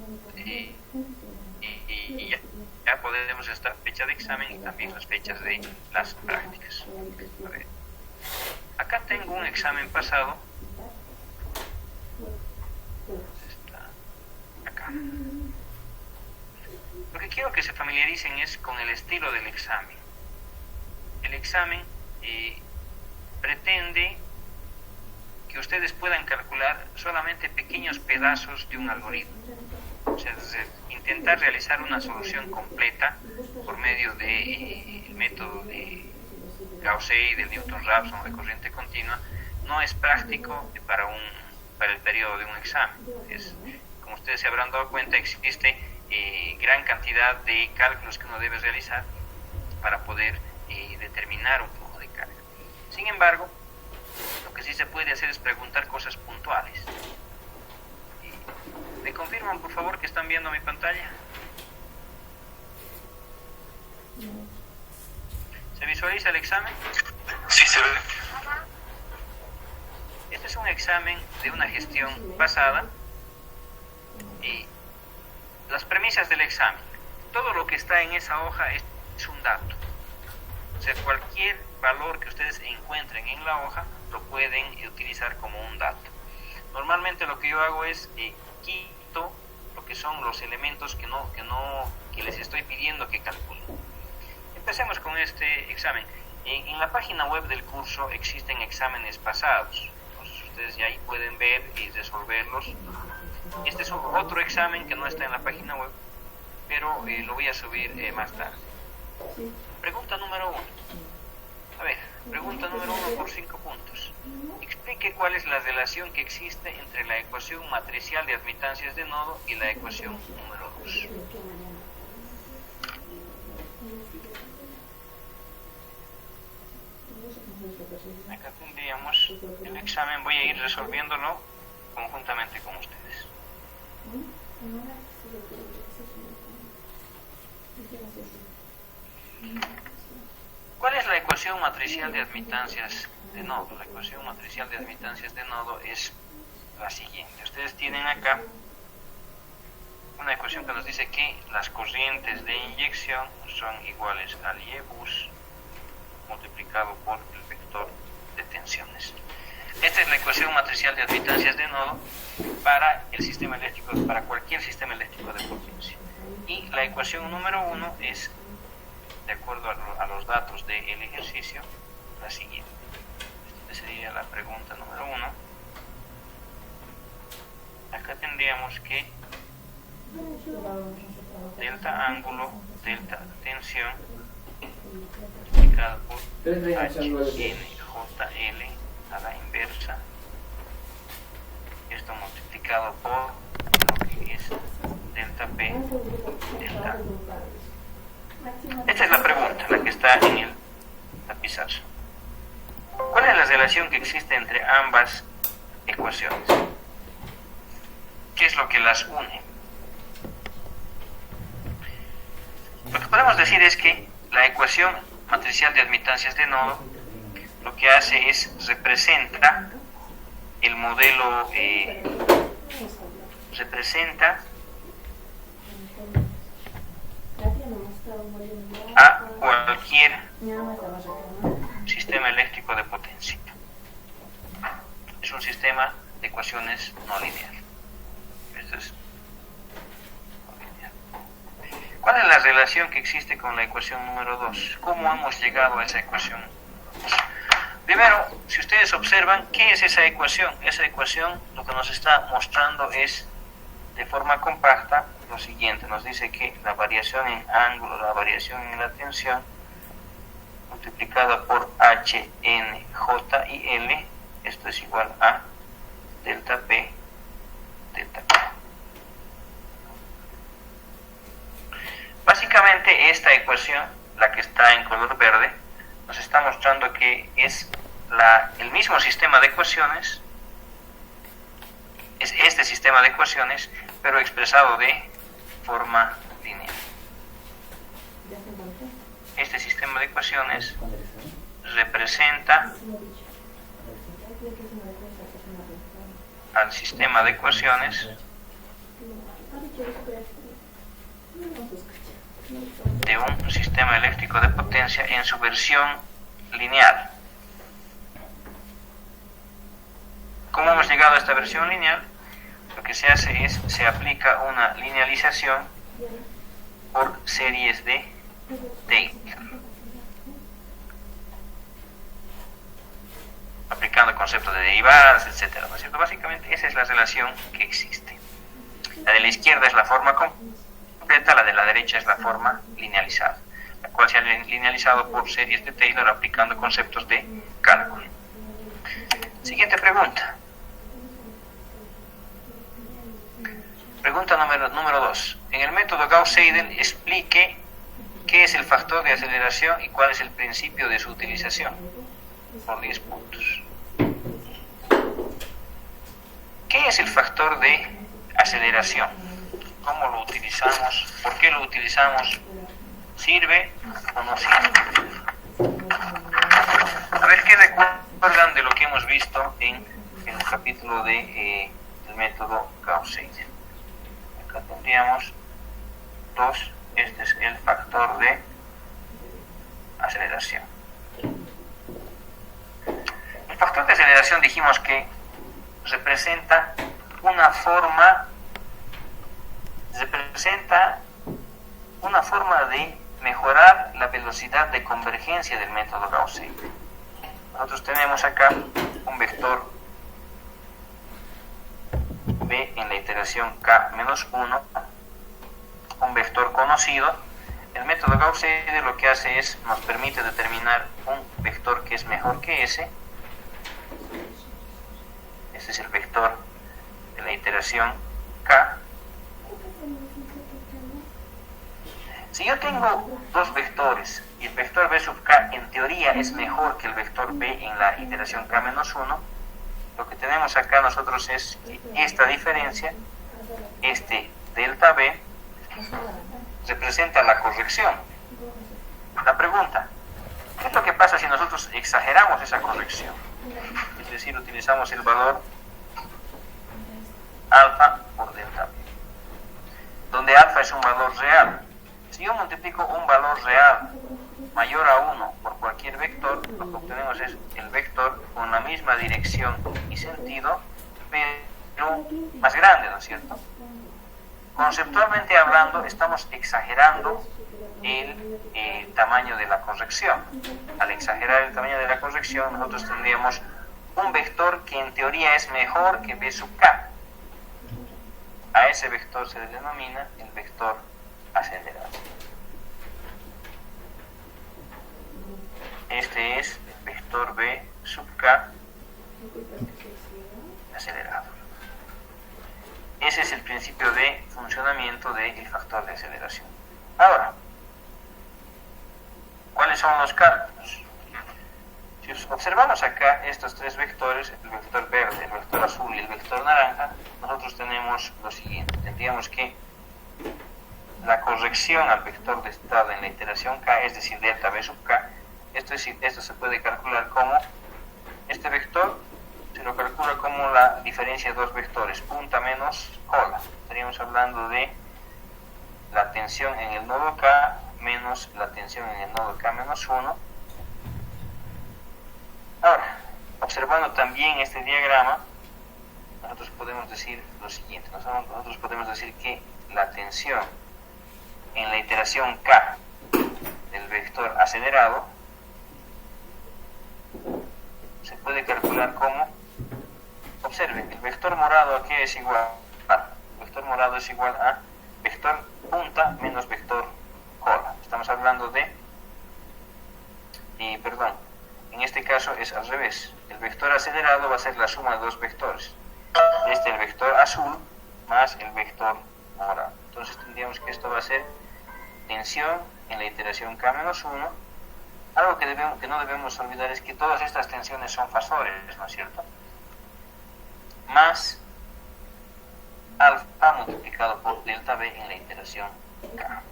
S1: ya podemos estar fecha de examen y también las fechas de las prácticas. A ver. Acá tengo un examen pasado. Está acá. Lo que quiero que se familiaricen es con el estilo del examen. El examen pretende que ustedes puedan calcular solamente pequeños pedazos de un algoritmo. O sea, intentar realizar una solución completa por medio del método de Gauss-Seidel, de Newton-Raphson, de corriente continua, no es práctico para el periodo de un examen. Como ustedes se habrán dado cuenta, existe gran cantidad de cálculos que uno debe realizar para poder determinar un flujo de carga. Sin embargo, lo que sí se puede hacer es preguntar cosas puntuales. ¿Me confirman, por favor, que están viendo mi pantalla? ¿Se visualiza el examen?
S3: Sí, se ve.
S1: Este es un examen de una gestión pasada y las premisas del examen. Todo lo que está en esa hoja es un dato. O sea, cualquier valor que ustedes encuentren en la hoja lo pueden utilizar como un dato. Normalmente lo que yo hago es quito lo que son los elementos que les estoy pidiendo que calculen. Empecemos con este examen. En la página web del curso existen exámenes pasados. Entonces ustedes ya ahí pueden ver y resolverlos. Este es otro examen que no está en la página web, pero lo voy a subir más tarde. Pregunta número 1. A ver, pregunta número 1 por 5 puntos. Explique cuál es la relación que existe entre la ecuación matricial de admitancias de nodo y la ecuación número 2. Acá tendríamos el examen, voy a ir resolviéndolo conjuntamente con ustedes. ¿Cuál es la ecuación matricial de admitancias de nodo? La ecuación matricial de admitancias de nodo es la siguiente. Ustedes tienen acá una ecuación que nos dice que las corrientes de inyección son iguales al IEBUS multiplicado por el vector de tensiones. Esta es la ecuación matricial de admitancias de nodo para el sistema eléctrico, para cualquier sistema eléctrico de potencia. Y la ecuación número 1 es, de acuerdo a los datos del ejercicio, la siguiente. Esta sería la pregunta número 1. Acá tendríamos que delta ángulo, delta tensión, multiplicado por HNJL a la inversa. Esto multiplicado por lo que es delta P, delta A. Esta es la pregunta, la que está en el lapizazo. ¿Cuál es la relación que existe entre ambas ecuaciones? ¿Qué es lo que las une? Lo que podemos decir es que la ecuación matricial de admitancias de nodo lo que hace es representa el modelo, representa a cualquier sistema eléctrico de potencia. Es un sistema de ecuaciones no lineal. Esto es no lineal. ¿Cuál es la relación que existe con la ecuación número 2? ¿Cómo hemos llegado a esa ecuación? Primero, si ustedes observan, ¿qué es esa ecuación? Esa ecuación lo que nos está mostrando es, de forma compacta, lo siguiente. Nos dice que la variación en ángulo, la variación en la tensión, multiplicada por H, N, J y L, esto es igual a delta P, delta P. Básicamente esta ecuación, la que está en color verde, nos está mostrando que es el mismo sistema de ecuaciones, es este sistema de ecuaciones, pero expresado de forma lineal. Este sistema de ecuaciones representa al sistema de ecuaciones de un sistema eléctrico de potencia en su versión lineal. ¿Cómo hemos llegado a esta versión lineal? Lo que se hace es, se aplica una linealización por series de Taylor, aplicando conceptos de derivadas, etc. ¿No es cierto? Básicamente esa es la relación que existe. La de la izquierda es la forma completa, la de la derecha es la forma linealizada, la cual se ha linealizado por series de Taylor aplicando conceptos de cálculo. Siguiente pregunta. Pregunta número 2. En el método Gauss-Seidel explique qué es el factor de aceleración y cuál es el principio de su utilización. Por 10 puntos. ¿Qué es el factor de aceleración? ¿Cómo lo utilizamos? ¿Por qué lo utilizamos? ¿Sirve o no sirve? A ver qué recuerdan de lo que hemos visto en el capítulo de el método Gauss-Seidel. Acá tendríamos 2. Este es el factor de aceleración. El factor de aceleración dijimos que representa una forma de mejorar la velocidad de convergencia del método Gauss-Seidel. Nosotros tenemos acá un vector B en la iteración K-1, un vector conocido. El método Gauss-Seidel lo que hace es, nos permite determinar un vector que es mejor que ese. Este es el vector de la iteración K. Si yo tengo dos vectores y el vector b sub k en teoría es mejor que el vector b en la iteración k-1, lo que tenemos acá nosotros es que esta diferencia, este delta b, representa la corrección. La pregunta, ¿qué es lo que pasa si nosotros exageramos esa corrección? Es decir, utilizamos el valor alfa por delta b, donde alfa es un valor real. Si yo multiplico un valor real mayor a 1 por cualquier vector, lo que obtenemos es el vector con la misma dirección y sentido, pero más grande, ¿no es cierto? Conceptualmente hablando, estamos exagerando el tamaño de la corrección. Al exagerar el tamaño de la corrección, nosotros tendríamos un vector que en teoría es mejor que b sub k. A ese vector se le denomina el vector acelerado. Este es el vector b sub k acelerado. Ese es el principio de funcionamiento del factor de aceleración. Ahora, ¿cuáles son los cálculos? Si observamos acá estos tres vectores, el vector verde, el vector azul y el vector naranja, nosotros tenemos lo siguiente. Tendríamos que la corrección al vector de estado en la iteración k, es decir, delta b sub k, esto se puede calcular como este vector, se lo calcula como la diferencia de dos vectores, punta menos cola. Estaríamos hablando de la tensión en el nodo K menos la tensión en el nodo K-1. Ahora, observando también este diagrama, nosotros podemos decir lo siguiente. Nosotros podemos decir que la tensión en la iteración K del vector acelerado se puede calcular como, observen, el vector morado aquí es igual a, vector punta menos vector cola. Estamos hablando de, en este caso es al revés. El vector acelerado va a ser la suma de dos vectores. Este el vector azul más el vector morado. Entonces tendríamos que esto va a ser tensión en la iteración K-1. Algo que no debemos olvidar es que todas estas tensiones son fasores, ¿no es cierto? Más alfa multiplicado por delta B en la iteración K.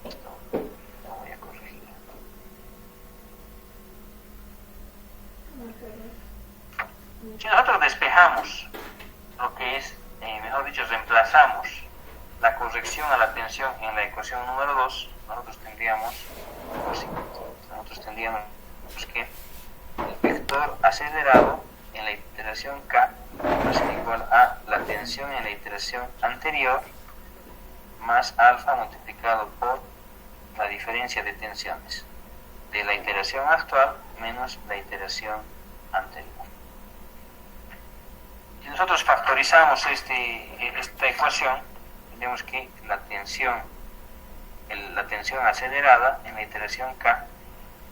S1: Esto lo voy a corregir. Si nosotros despejamos lo que es, mejor dicho, reemplazamos la corrección a la tensión en la ecuación número 2, nosotros tendríamos que el vector acelerado en la iteración K va a ser igual a la tensión en la iteración anterior más alfa multiplicado por la diferencia de tensiones de la iteración actual menos la iteración anterior. Si nosotros factorizamos esta ecuación, tenemos que la tensión acelerada en la iteración K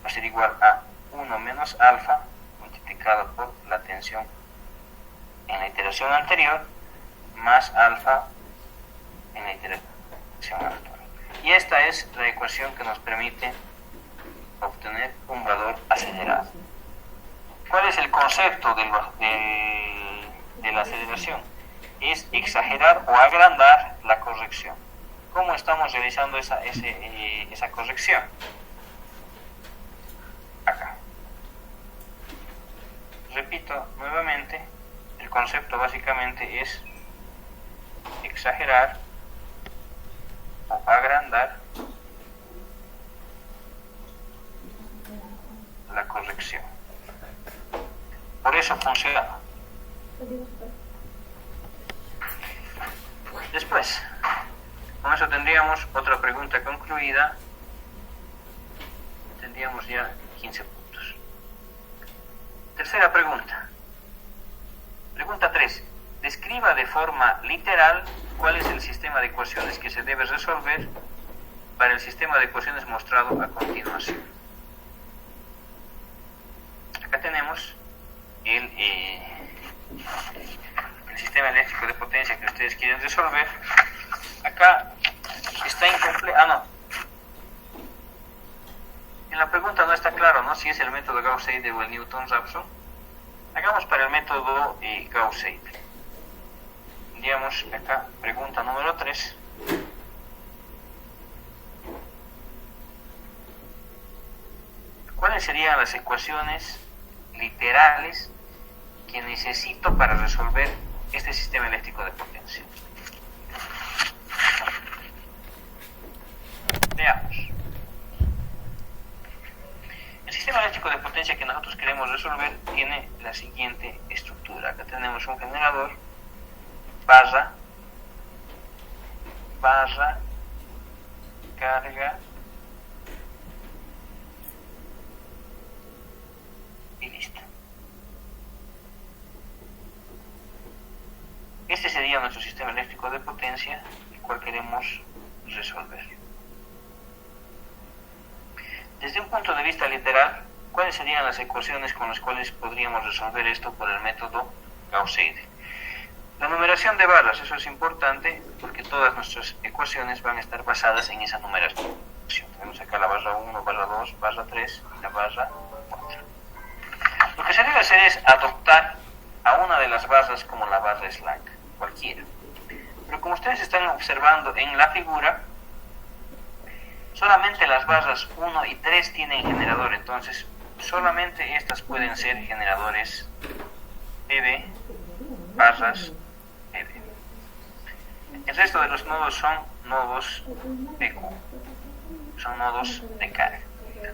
S1: va a ser igual a 1 menos alfa multiplicado por la tensión en la iteración anterior más alfa en la iteración actual. Y esta es la ecuación que nos permite obtener un valor acelerado. ¿Cuál es el concepto de la aceleración? Es exagerar o agrandar la corrección. ¿Cómo estamos realizando esa corrección? Acá. Repito nuevamente, el concepto básicamente es exagerar o agrandar la corrección. Por eso funciona. Después, con eso tendríamos otra pregunta concluida. Tendríamos ya 15 puntos. Tercera pregunta. Pregunta 3. Describa de forma literal cuál es el sistema de ecuaciones que se debe resolver para el sistema de ecuaciones mostrado a continuación. Acá tenemos el sistema eléctrico de potencia que ustedes quieren resolver. Acá está incompleto. Ah, no. En la pregunta no está claro, ¿no?, si es el método Gauss-Seidel o el Newton-Raphson. Hagamos para el método Gauss-Seidel. Digamos acá, pregunta número 3. ¿Cuáles serían las ecuaciones literales que necesito para resolver este sistema eléctrico de potencia? Veamos. El sistema eléctrico de potencia que nosotros queremos resolver tiene la siguiente estructura. Acá tenemos un generador, barra, carga y listo. Este sería nuestro sistema eléctrico de potencia, el cual queremos resolver. Desde un punto de vista literal, ¿cuáles serían las ecuaciones con las cuales podríamos resolver esto por el método Gauss-Seidel? La numeración de barras, eso es importante porque todas nuestras ecuaciones van a estar basadas en esa numeración. Tenemos acá la barra 1, barra 2, barra 3 y la barra 4. Lo que se debe hacer es adoptar a una de las barras como la barra slack, cualquiera. Pero como ustedes están observando en la figura, solamente las barras 1 y 3 tienen generador, entonces solamente estas pueden ser generadores PV, barras PV. El resto de los nodos son nodos PQ, son nodos de carga.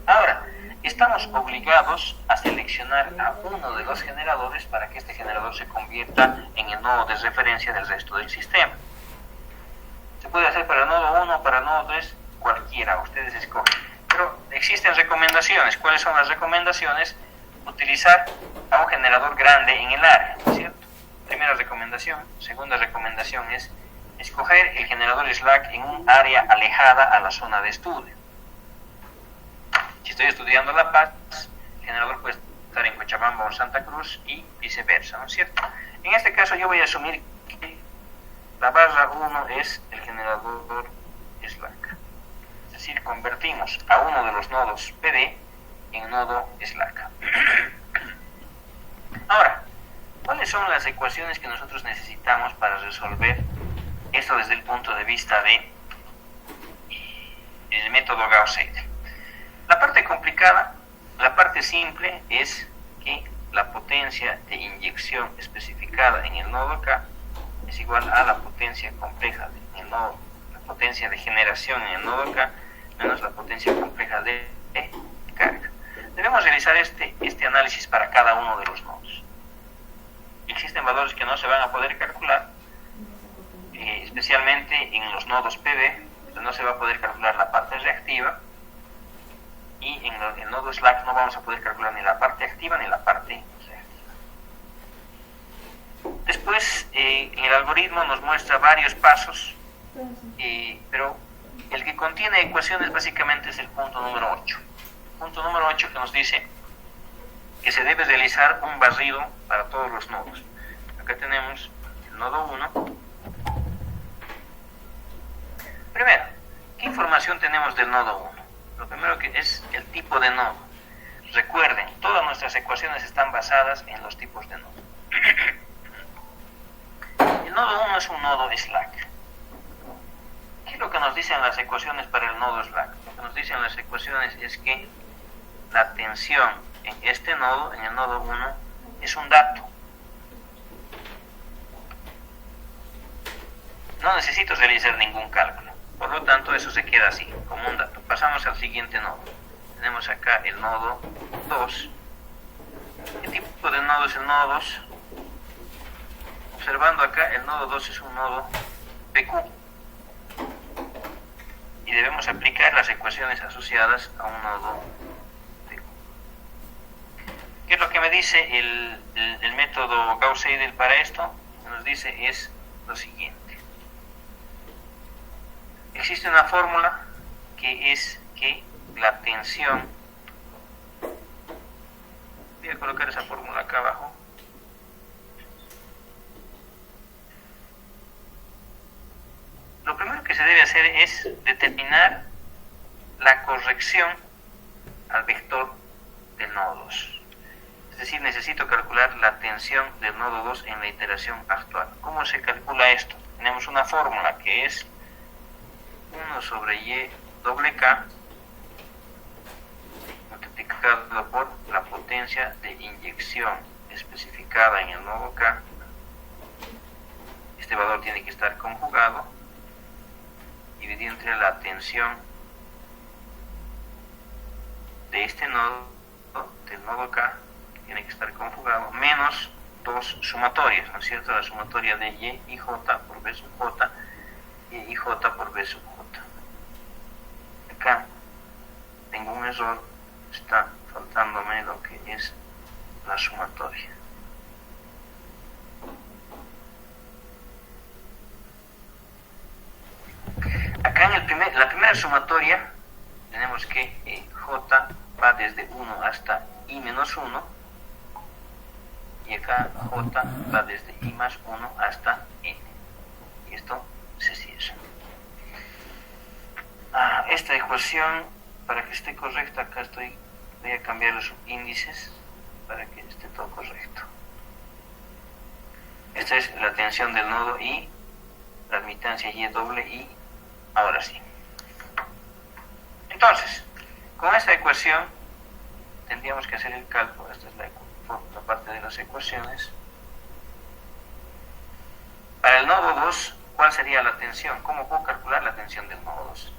S1: Ahora, estamos obligados a seleccionar a uno de los generadores para que este generador se convierta en el nodo de referencia del resto del sistema. Se puede hacer para el nodo 1, para el nodo 3, cualquiera, ustedes escogen. Pero existen recomendaciones. ¿Cuáles son las recomendaciones? Utilizar a un generador grande en el área, ¿cierto? Primera recomendación. Segunda recomendación es escoger el generador slack en un área alejada a la zona de estudio. Si estoy estudiando La Paz, el generador puede estar en Cochabamba o Santa Cruz y viceversa, ¿no es cierto? En este caso yo voy a asumir que la barra 1 es el generador slack. Es decir, convertimos a uno de los nodos PD en nodo slack. Ahora, ¿cuáles son las ecuaciones que nosotros necesitamos para resolver esto desde el punto de vista de el método Gauss-Seidel? La parte complicada, la parte simple es que la potencia de inyección especificada en el nodo K es igual a la potencia compleja en el nodo, la potencia de generación en el nodo K menos la potencia compleja de carga. Debemos realizar este análisis para cada uno de los nodos. Existen valores que no se van a poder calcular, especialmente en los nodos PV, pues no se va a poder calcular la parte reactiva, y en el nodo slack no vamos a poder calcular ni la parte activa ni la parte reactiva. Después, en el algoritmo nos muestra varios pasos, pero el que contiene ecuaciones básicamente es el punto número 8. Punto número 8 que nos dice que se debe realizar un barrido para todos los nodos. Acá tenemos el nodo 1. Primero, ¿qué información tenemos del nodo 1? Lo primero que es el tipo de nodo. Recuerden, todas nuestras ecuaciones están basadas en los tipos de nodo. El nodo 1 es un nodo slack. ¿Qué es lo que nos dicen las ecuaciones para el nodo slack? Lo que nos dicen las ecuaciones es que la tensión en este nodo, en el nodo 1, es un dato. No necesito realizar ningún cálculo. Por lo tanto, eso se queda así, como un dato. Pasamos al siguiente nodo. Tenemos acá el nodo 2. ¿Qué tipo de nodo es el nodo 2? Observando acá, el nodo 2 es un nodo PQ. Y debemos aplicar las ecuaciones asociadas a un nodo PQ. ¿Qué es lo que me dice el método Gauss-Seidel para esto? Lo que nos dice es lo siguiente. Existe una fórmula que es que la tensión, voy a colocar esa fórmula acá abajo, lo primero que se se debe hacer es determinar la corrección al vector del nodo 2. Es decir, necesito calcular la tensión del nodo 2 en la iteración actual. ¿Cómo se calcula esto? Tenemos una fórmula que es 1 sobre y doble k multiplicado por la potencia de inyección especificada en el nodo k. Este valor tiene que estar conjugado, dividido entre la tensión de este nodo, del nodo k, que tiene que estar conjugado, menos dos sumatorias, ¿no es cierto? La sumatoria de y y j por b sub j y j por b sub j. Acá tengo un error, está faltándome lo que es la sumatoria. Acá en la primera sumatoria tenemos que j va desde 1 hasta i menos 1 y acá j va desde i más 1 hasta n, y esto se cierra. Esta ecuación, para que esté correcta, acá voy a cambiar los subíndices para que esté todo correcto. Esta es la tensión del nodo I, la admitancia y doble I. Ahora sí. Entonces, con esta ecuación tendríamos que hacer el cálculo. Esta es la parte de las ecuaciones. Para el nodo 2, ¿cuál sería la tensión? ¿Cómo puedo calcular la tensión del nodo 2?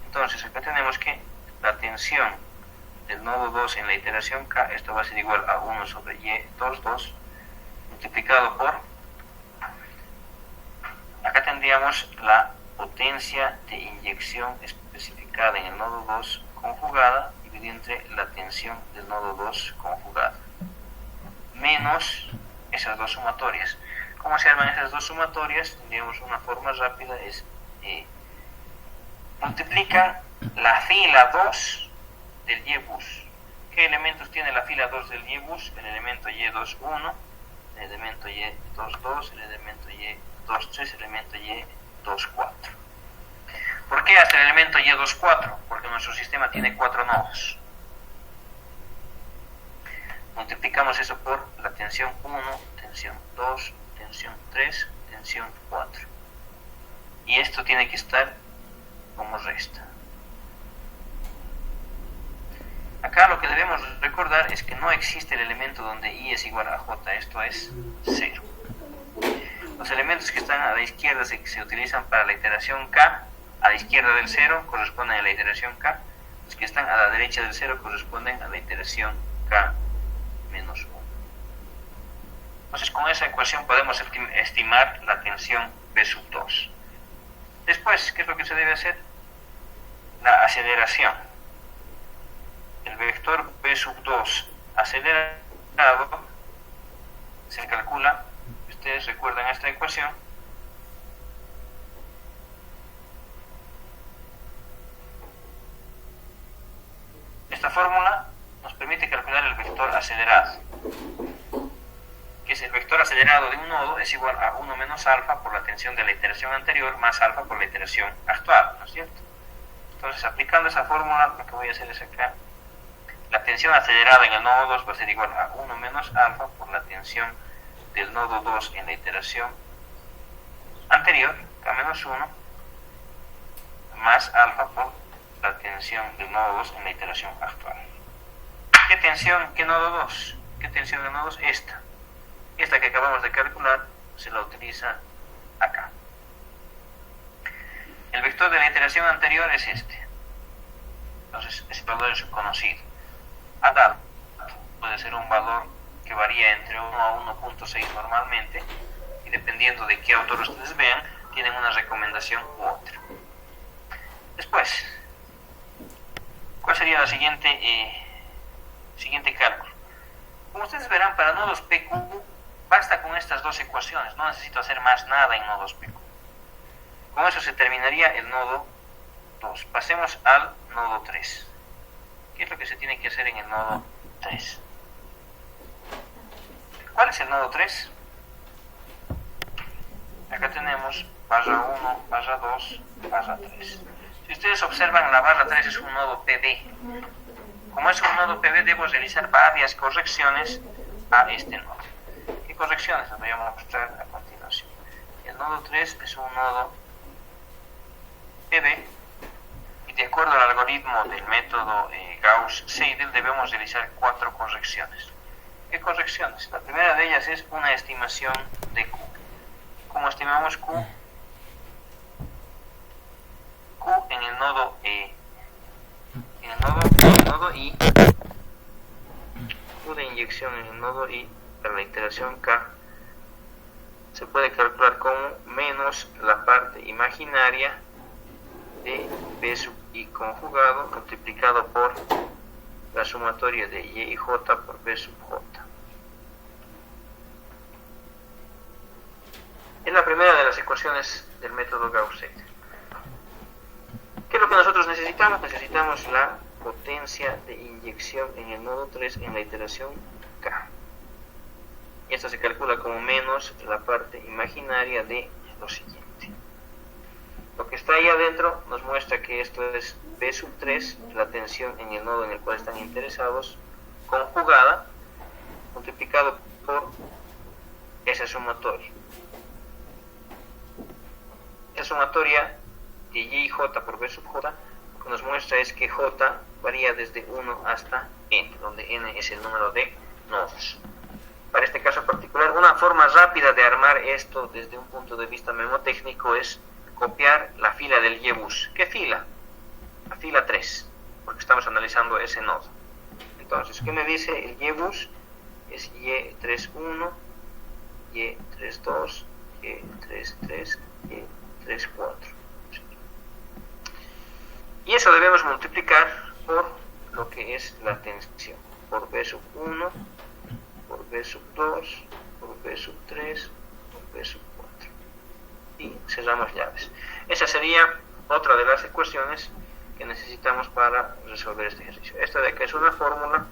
S1: Entonces, acá tenemos que la tensión del nodo 2 en la iteración k, esto va a ser igual a 1 sobre y22 multiplicado por, acá tendríamos la potencia de inyección especificada en el nodo 2 conjugada, dividida entre la tensión del nodo 2 conjugada, menos esas dos sumatorias. ¿Cómo se arman esas dos sumatorias? Tendríamos una forma rápida, es multiplican la fila 2 del y-bus. ¿Qué elementos tiene la fila 2 del y-bus? El elemento y21, el elemento y22, el elemento y23, el elemento y24. ¿Por qué hasta el elemento y24? Porque nuestro sistema tiene 4 nodos. Multiplicamos eso por la tensión 1, tensión 2, tensión 3, tensión 4. Y esto tiene que estar como resta. Acá lo que debemos recordar es que no existe el elemento donde i es igual a j, esto es 0. Los elementos que están a la izquierda se utilizan para la iteración k, a la izquierda del 0 corresponden a la iteración k, los que están a la derecha del 0 corresponden a la iteración k menos 1. Entonces con esa ecuación podemos estimar la tensión B sub 2. Después, ¿qué es lo que se debe hacer? La aceleración. El vector B sub 2 acelerado se calcula, ustedes recuerdan esta ecuación, esta fórmula nos permite calcular el vector acelerado, que es el vector acelerado de un nodo es igual a 1 menos alfa por la tensión de la iteración anterior más alfa por la iteración actual, ¿no es cierto? Entonces, aplicando esa fórmula, lo que voy a hacer es acá, la tensión acelerada en el nodo 2 va a ser igual a 1 menos alfa por la tensión del nodo 2 en la iteración anterior, k menos 1, más alfa por la tensión del nodo 2 en la iteración actual. ¿Qué tensión? ¿Qué nodo 2? ¿Qué tensión del nodo 2? Esta que acabamos de calcular se la utiliza acá. El vector de la iteración anterior es este. Entonces, ese valor es conocido. A dado, puede ser un valor que varía entre 1 a 1.6 normalmente, y dependiendo de qué autor ustedes vean, tienen una recomendación u otra. Después, ¿cuál sería la siguiente cálculo? Como ustedes verán, para nodos PQ, basta con estas dos ecuaciones, no necesito hacer más nada en nodos PQ. Con eso se terminaría el nodo 2. Pasemos al nodo 3. ¿Qué es lo que se tiene que hacer en el nodo 3? ¿Cuál es el nodo 3? Acá tenemos barra 1, barra 2, barra 3. Si ustedes observan, la barra 3 es un nodo PB. Como es un nodo PB, debo realizar varias correcciones a este nodo. ¿Qué correcciones? Las voy a mostrar a continuación. El nodo 3 es un nodo PB y de acuerdo al algoritmo del método Gauss-Seidel debemos realizar 4 correcciones. ¿Qué correcciones? La primera de ellas es una estimación de Q. ¿Cómo estimamos Q? Q en el nodo nodo I, Q de inyección en el nodo I para la iteración K se puede calcular como menos la parte imaginaria de B sub I conjugado multiplicado por la sumatoria de Y y J por B sub J. Es la primera de las ecuaciones del método Gauss-Seidel. ¿Qué es lo que nosotros necesitamos? Necesitamos la potencia de inyección en el nodo 3 en la iteración K. Y esto se calcula como menos la parte imaginaria de lo siguiente. Lo que está ahí adentro nos muestra que esto es B sub 3, la tensión en el nodo en el cual están interesados, conjugada, multiplicado por esa sumatoria. Esa sumatoria de Y y J por B sub J, lo que nos muestra es que J varía desde 1 hasta N, donde N es el número de nodos. Para este caso particular, una forma rápida de armar esto desde un punto de vista memotécnico es copiar la fila del Y-bus. ¿Qué fila? La fila 3, porque estamos analizando ese nodo. Entonces, ¿qué me dice el Y-bus? Es Y31, Y32, Y33, Y34. Y eso debemos multiplicar por lo que es la tensión, por B sub 1, por B sub 2, por B sub 3, por B sub 4. Y cerramos llaves. Esa sería otra de las ecuaciones que necesitamos para resolver este ejercicio. Esta de acá es una fórmula.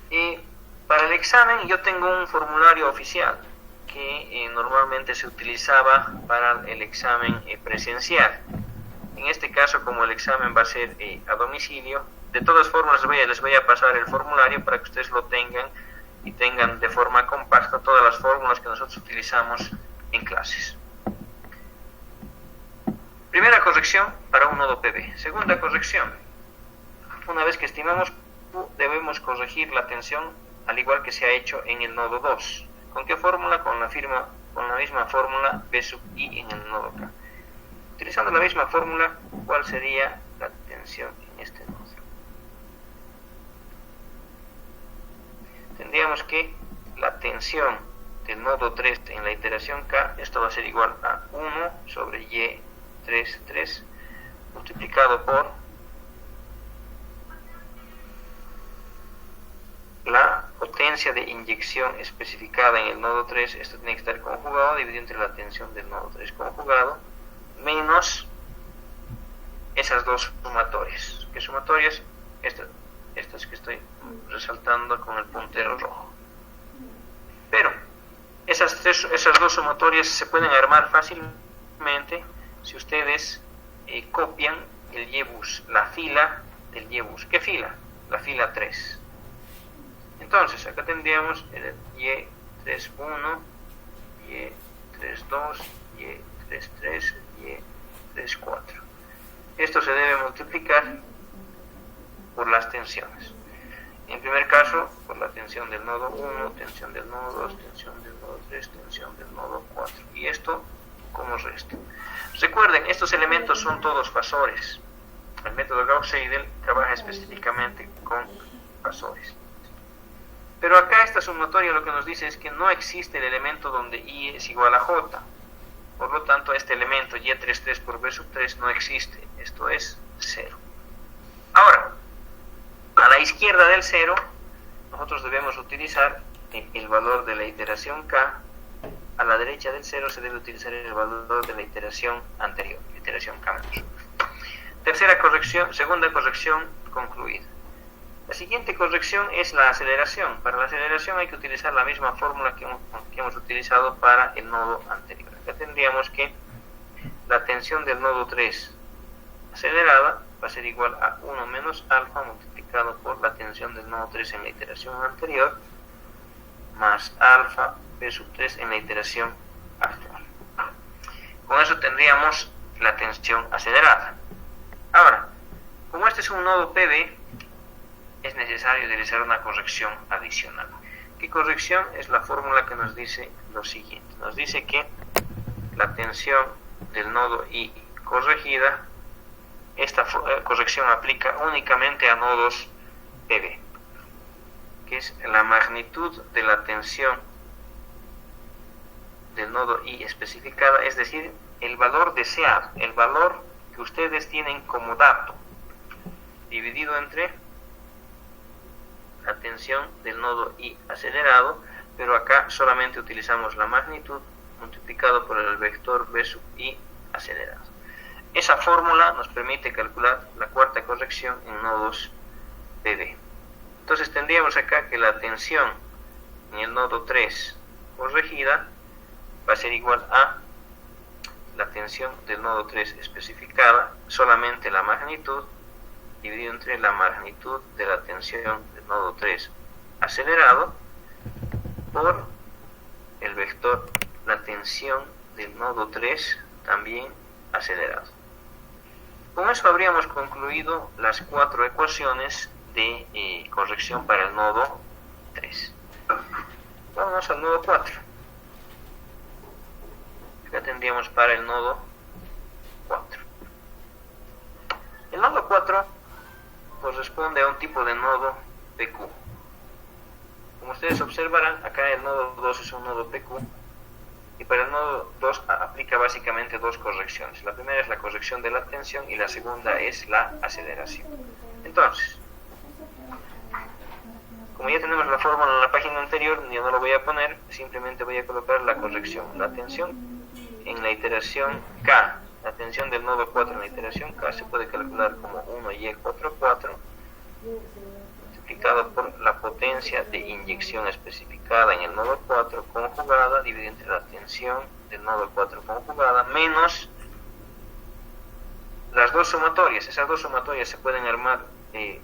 S1: Y para el examen yo tengo un formulario oficial que normalmente se utilizaba para el examen presencial. En este caso, como el examen va a ser a domicilio, de todas formas les voy a pasar el formulario para que ustedes lo tengan y tengan de forma compacta todas las fórmulas que nosotros utilizamos en clases. Primera corrección para un nodo PB. Segunda corrección. Una vez que estimamos Q, debemos corregir la tensión al igual que se ha hecho en el nodo 2. ¿Con qué fórmula? Con la misma fórmula B sub I en el nodo K. Utilizando la misma fórmula, ¿cuál sería la tensión en este nodo? Tendríamos que la tensión del nodo 3 en la iteración K, esto va a ser igual a 1 sobre Y33 multiplicado por la potencia de inyección especificada en el nodo 3, esto tiene que estar conjugado, dividido entre la tensión del nodo 3 conjugado, menos esas dos sumatorias. ¿Qué sumatorias? Estas que estoy resaltando con el puntero rojo. Pero esas dos sumatorias se pueden armar fácilmente si ustedes copian el Y-bus, la fila del Y-bus. ¿Qué fila? La fila 3. Entonces, acá tendríamos el Y31, Y32, Y33, Y34. Esto se debe multiplicar por las tensiones. En primer caso, por la tensión del nodo 1, tensión del nodo 2, tensión del nodo 3, tensión del nodo 4. Y esto como resto. Recuerden, estos elementos son todos fasores. El método Gauss-Seidel trabaja específicamente con fasores. Pero acá esta sumatoria lo que nos dice es que no existe el elemento donde I es igual a J. Por lo tanto, este elemento Y33 por B sub 3 no existe. Esto es 0. Ahora, a la izquierda del 0, nosotros debemos utilizar el valor de la iteración K. A la derecha del 0 se debe utilizar el valor de la iteración anterior, iteración K. Segunda corrección concluida. La siguiente corrección es la aceleración. Para la aceleración hay que utilizar la misma fórmula que hemos utilizado para el nodo anterior. Acá tendríamos que la tensión del nodo 3 acelerada va a ser igual a 1 menos alfa multiplicado por la tensión del nodo 3 en la iteración anterior más alfa b sub 3 en la iteración actual. Con eso tendríamos la tensión acelerada. Ahora, como este es un nodo PV, es necesario realizar una corrección adicional. ¿Qué corrección? Es la fórmula que nos dice lo siguiente. Nos dice que la tensión del nodo I corregida, esta corrección aplica únicamente a nodos PV, que es la magnitud de la tensión del nodo I especificada, es decir, el valor deseado, el valor que ustedes tienen como dato, dividido entre la tensión del nodo I acelerado, pero acá solamente utilizamos la magnitud multiplicado por el vector B sub I acelerado. Esa fórmula nos permite calcular la cuarta corrección en nodos PV. Entonces tendríamos acá que la tensión en el nodo 3 corregida va a ser igual a la tensión del nodo 3 especificada, solamente la magnitud, dividido entre la magnitud de la tensión del nodo 3 acelerado, por el vector la tensión del nodo 3 también acelerado. Con eso habríamos concluido las 4 ecuaciones de corrección para el nodo 3. Vamos al nodo 4. Acá tendríamos para el nodo 4. El nodo 4 corresponde a un tipo de nodo PQ. Como ustedes observarán, acá el nodo 2 es un nodo PQ, y para el nodo 2 aplica básicamente dos correcciones. La primera es la corrección de la tensión y la segunda es la aceleración. Entonces, como ya tenemos la fórmula en la página anterior, yo no lo voy a poner, simplemente voy a colocar la corrección. La tensión en la iteración K, la tensión del nodo 4 en la iteración K se puede calcular como 1Y44 multiplicado por la potencia de inyección especificada en el nodo 4 conjugada dividida entre la tensión del nodo 4 conjugada menos las dos sumatorias. Esas dos sumatorias se pueden armar de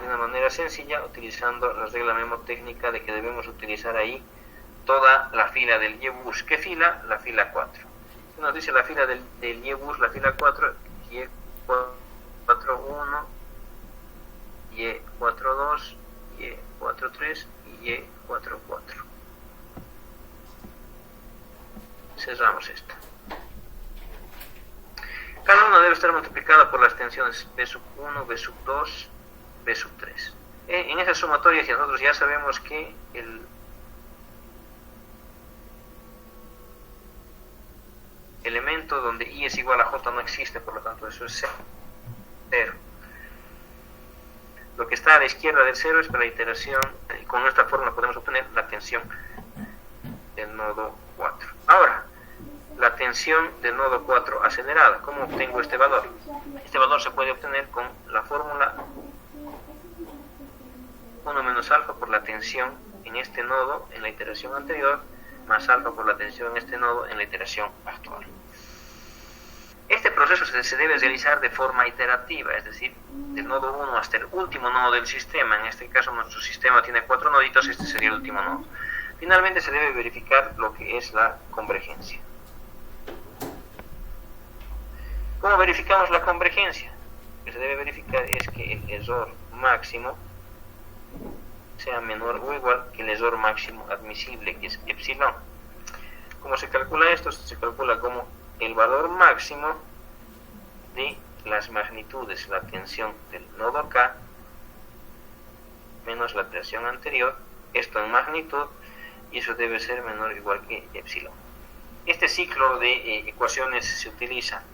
S1: una manera sencilla utilizando la regla memotécnica de que debemos utilizar ahí toda la fila del Y-bus. ¿Qué fila? La fila 4. Nos dice la fila del Y-bus, la fila 4, Y41, Y42, Y43 y Y44. Cerramos esto. Cada una debe estar multiplicada por las tensiones B sub 1, B sub 2, B sub 3. En esas sumatorias nosotros ya sabemos que el elemento donde I es igual a J no existe, por lo tanto eso es 0. Lo que está a la izquierda del 0 es para la iteración, y con esta fórmula podemos obtener la tensión del nodo 4. Ahora, la tensión del nodo 4 acelerada. ¿Cómo obtengo este valor? Este valor se puede obtener con la fórmula 1 menos alfa por la tensión en este nodo en la iteración anterior, más alfa por la tensión en este nodo en la iteración actual. Este proceso se debe realizar de forma iterativa, es decir, del nodo 1 hasta el último nodo del sistema. En este caso nuestro sistema tiene 4 noditos, este sería el último nodo. Finalmente se debe verificar lo que es la convergencia. ¿Cómo verificamos la convergencia? Lo que se debe verificar es que el error máximo sea menor o igual que el error máximo admisible, que es epsilon. ¿Cómo se calcula esto? Se calcula como el valor máximo de las magnitudes, la tensión del nodo K menos la tensión anterior, esto en magnitud, y eso debe ser menor o igual que epsilon. Este ciclo de ecuaciones se realiza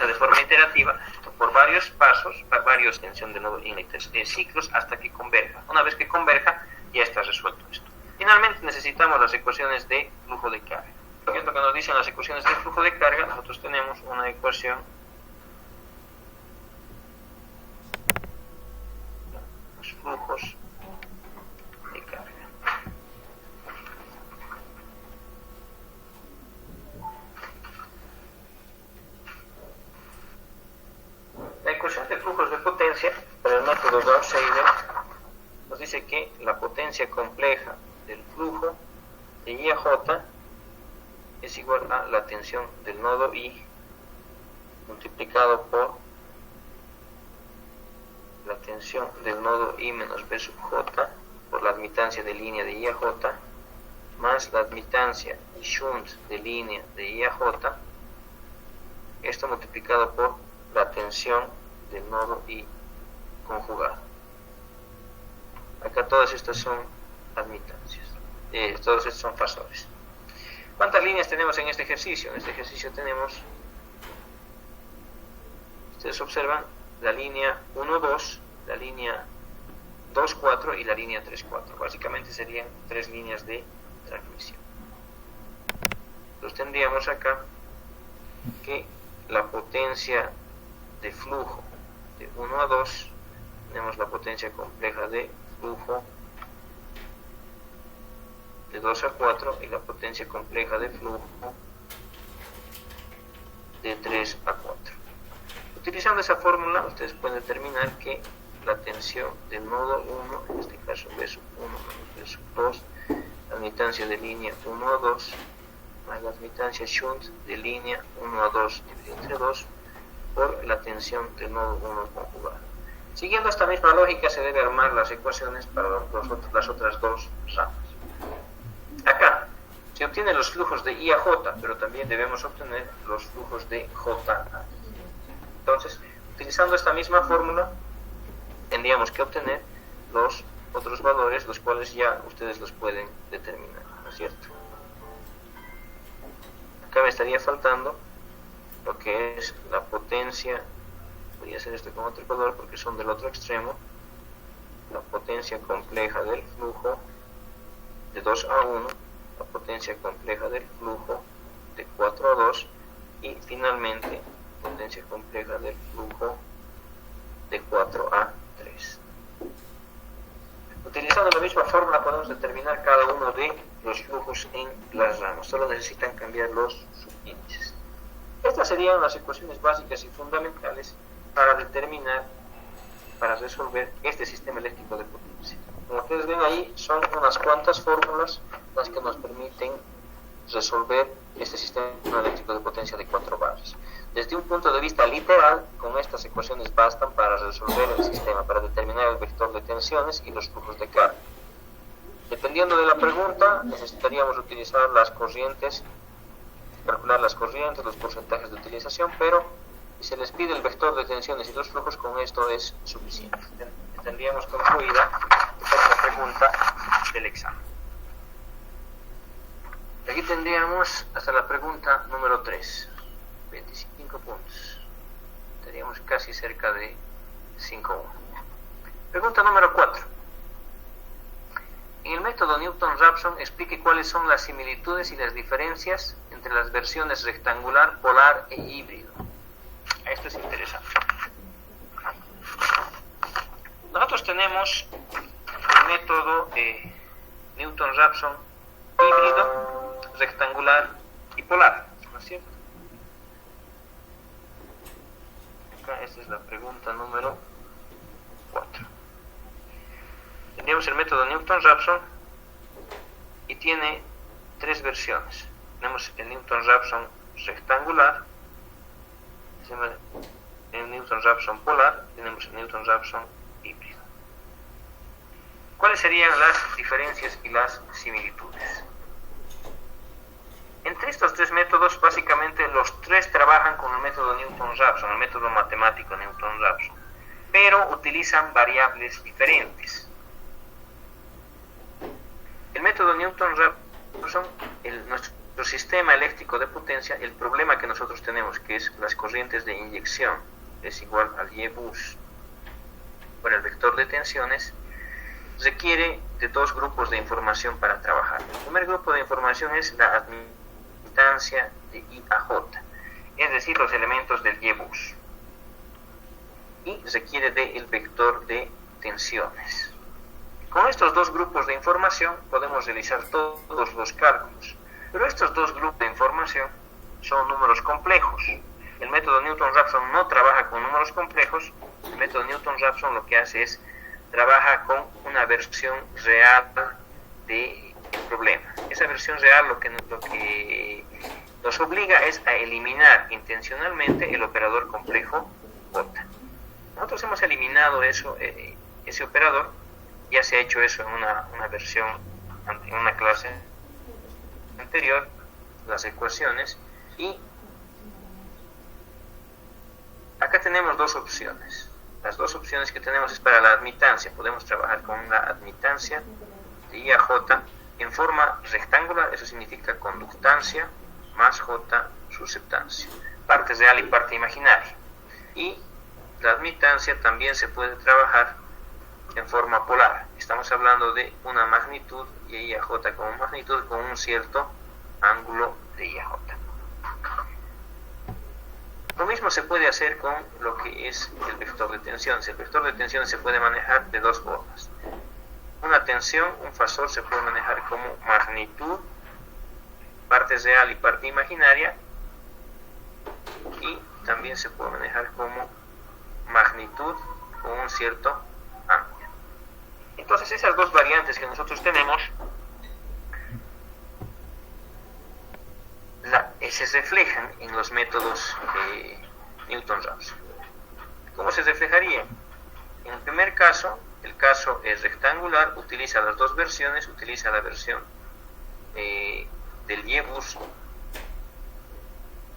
S1: de forma iterativa por varios pasos, varios tensión de nodo en ciclos hasta que converja. Una vez que converja, ya está resuelto esto. Finalmente necesitamos las ecuaciones de flujo de carga. Esto que nos dicen las ecuaciones de flujo de carga, nosotros tenemos una ecuación flujos de carga. La ecuación de flujos de potencia para el método Gauss-Seidel nos dice que la potencia compleja del flujo de IAJ es igual a la tensión del nodo I multiplicado por la tensión del nodo I menos B sub J por la admitancia de línea de IAJ más la admitancia y shunt de línea de IAJ, esto multiplicado por la tensión del nodo I conjugado. Acá todas estas son admitancias, todos estos son fasores. ¿Cuántas líneas tenemos en este ejercicio? En este ejercicio tenemos, ustedes observan, la línea 1, 2, la línea 2, 4 y la línea 3, 4. Básicamente serían 3 líneas de transmisión. Entonces tendríamos acá que la potencia de flujo de 1 a 2, tenemos la potencia compleja de flujo de 2 a 4 y la potencia compleja de flujo de 3 a 4. Utilizando esa fórmula, ustedes pueden determinar que la tensión del nodo 1, en este caso B sub 1 menos B sub 2, la admitancia de línea 1 a 2, más la admitancia shunt de línea 1 a 2 dividido entre 2, por la tensión del nodo 1 conjugado. Siguiendo esta misma lógica, se debe armar las ecuaciones para las otras dos ramas. Acá se obtienen los flujos de I a J, pero también debemos obtener los flujos de J a I. Entonces, utilizando esta misma fórmula, tendríamos que obtener los otros valores, los cuales ya ustedes los pueden determinar, ¿no es cierto? Acá me estaría faltando lo que es la potencia, voy a hacer esto con otro color porque son del otro extremo, la potencia compleja del flujo de 2 a 1, la potencia compleja del flujo de 4 a 2 y finalmente potencia compleja del flujo de 4 a 3. Utilizando la misma fórmula podemos determinar cada uno de los flujos en las ramas, solo necesitan cambiar los subíndices. Estas serían las ecuaciones básicas y fundamentales para determinar, para resolver este sistema eléctrico de potencia. Como ustedes ven ahí, son unas cuantas fórmulas las que nos permiten resolver este sistema eléctrico de potencia de 4 barras. Desde un punto de vista literal, con estas ecuaciones bastan para resolver el sistema, para determinar el vector de tensiones y los flujos de carga. Dependiendo de la pregunta, necesitaríamos utilizar las corrientes, calcular las corrientes, los porcentajes de utilización, pero si se les pide el vector de tensiones y los flujos, con esto es suficiente. Tendríamos concluida esta pregunta del examen. Y aquí tendríamos hasta la pregunta número 3, 25 puntos. Estaríamos casi cerca de 5-1. Pregunta número 4. En el método Newton-Raphson, explique cuáles son las similitudes y las diferencias entre las versiones rectangular, polar e híbrido. Esto es interesante. Nosotros tenemos el método Newton-Raphson híbrido, rectangular y polar, ¿no es cierto? Acá esta es la pregunta número 4. Tendríamos el método Newton-Raphson y tiene 3 versiones. Tenemos el Newton-Raphson rectangular, el Newton-Raphson polar, tenemos el Newton-Raphson híbrido. ¿Cuáles serían las diferencias y las similitudes? Entre estos 3 métodos, básicamente los 3 trabajan con el método Newton-Raphson, el método matemático Newton-Raphson, pero utilizan variables diferentes. El método Newton-Raphson, nuestro sistema eléctrico de potencia, el problema que nosotros tenemos, que es las corrientes de inyección, es igual al Y-bus por el vector de tensiones, requiere de 2 grupos de información para trabajar. El primer grupo de información es la admitancia de I a J, es decir, los elementos del Y-bus, y requiere del vector de tensiones. Con estos dos grupos de información podemos realizar todos los cálculos, pero estos dos grupos de información son números complejos. El método Newton-Raphson no trabaja con números complejos. El método Newton-Raphson lo que hace es trabaja con una versión real del problema. Esa versión real lo que nos obliga es a eliminar intencionalmente el operador complejo J. Nosotros hemos eliminado ese operador. Ya se ha hecho eso en una versión, en una clase anterior, las ecuaciones, y acá tenemos dos opciones. Las dos opciones que tenemos es para la admitancia. Podemos trabajar con la admitancia de I a J en forma rectangular, eso significa conductancia más J susceptancia, parte real y parte imaginaria. Y la admitancia también se puede trabajar en forma polar. Estamos hablando de una magnitud y I a J como magnitud con un cierto ángulo de I a J. Lo mismo se puede hacer con lo que es el vector de tensiones. El vector de tensiones se puede manejar de dos formas. Una tensión, un fasor, se puede manejar como magnitud, parte real y parte imaginaria, y también se puede manejar como magnitud con un cierto ángulo. Entonces esas dos variantes que nosotros tenemos se reflejan en los métodos de Newton-Raphson. ¿Cómo se reflejaría? En el primer caso, el caso es rectangular, utiliza las dos versiones, utiliza la versión del Yebus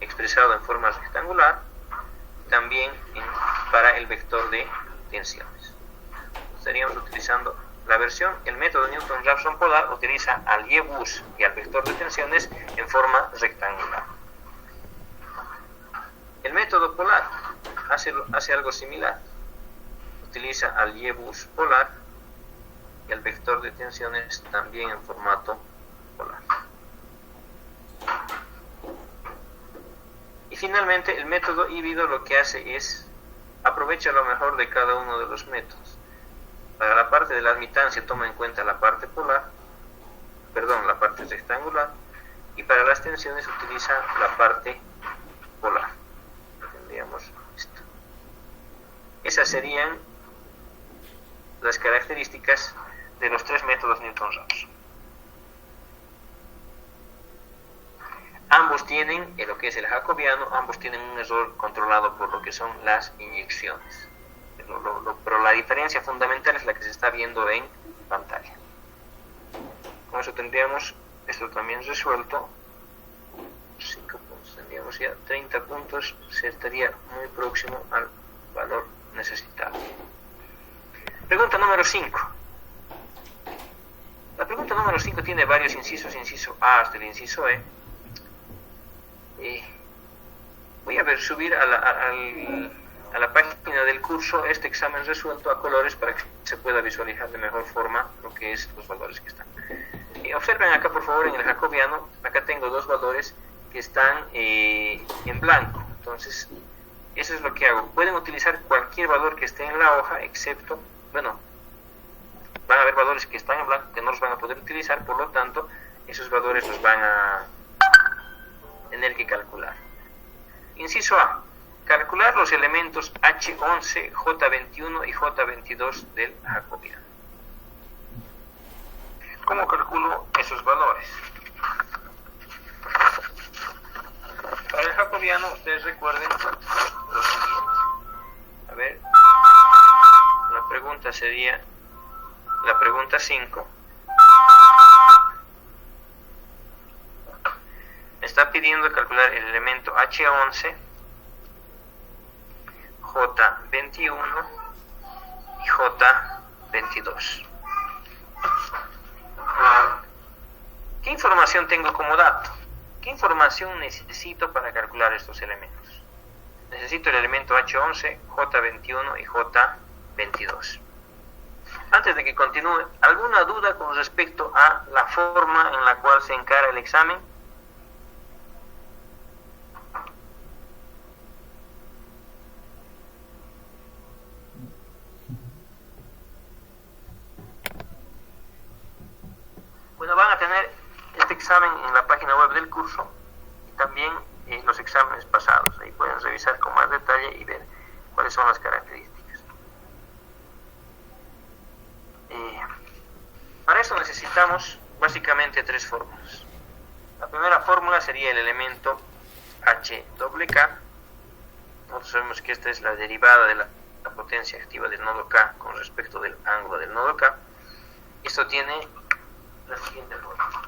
S1: expresado en forma rectangular, también para el vector de tensiones. Estaríamos utilizando la versión, el método Newton-Raphson polar utiliza al Yebus y al vector de tensiones en forma rectangular. El método polar hace algo similar. Utiliza al Yebus polar y al vector de tensiones también en formato polar. Y finalmente el método híbrido lo que hace es aprovecha lo mejor de cada uno de los métodos. Para la parte de la admitancia toma en cuenta la parte la parte rectangular, y para las tensiones utiliza la parte polar. Tendríamos esto. Esas serían las características de los tres métodos Newton-Raphson. Ambos tienen, en lo que es el jacobiano, ambos tienen un error controlado por lo que son las inyecciones. Pero la diferencia fundamental es la que se está viendo en pantalla. Con eso tendríamos esto también resuelto. 5 puntos, tendríamos ya 30 puntos, se estaría muy próximo al valor necesitado. Pregunta número 5. La pregunta número 5 tiene varios incisos, inciso A hasta el inciso E. Voy a subir a la página del curso este examen resuelto a colores para que se pueda visualizar de mejor forma lo que es los valores que están. Observen acá por favor en el jacobiano, acá tengo dos valores que están en blanco. Entonces eso es lo que hago. Pueden utilizar cualquier valor que esté en la hoja, excepto, van a haber valores que están en blanco que no los van a poder utilizar, por lo tanto esos valores los van a tener que calcular. Inciso A. Calcular los elementos H11, J21 y J22 del jacobiano. ¿Cómo calculo esos valores? Para el jacobiano, ustedes recuerden lo siguiente. A ver, la pregunta sería, la pregunta 5. Me está pidiendo calcular el elemento H11, J21 y J22. ¿Qué información tengo como dato? ¿Qué información necesito para calcular estos elementos? Necesito el elemento H11, J21 y J22. Antes de que continúe, ¿alguna duda con respecto a la forma en la cual se encara el examen?
S3: del curso y también los exámenes pasados. Ahí pueden revisar con más detalle y ver cuáles son las características. Para eso necesitamos básicamente tres fórmulas. La primera fórmula sería el elemento HK. Nosotros sabemos que esta es la derivada de la potencia activa del nodo K con respecto del ángulo del nodo K. Esto tiene la siguiente forma.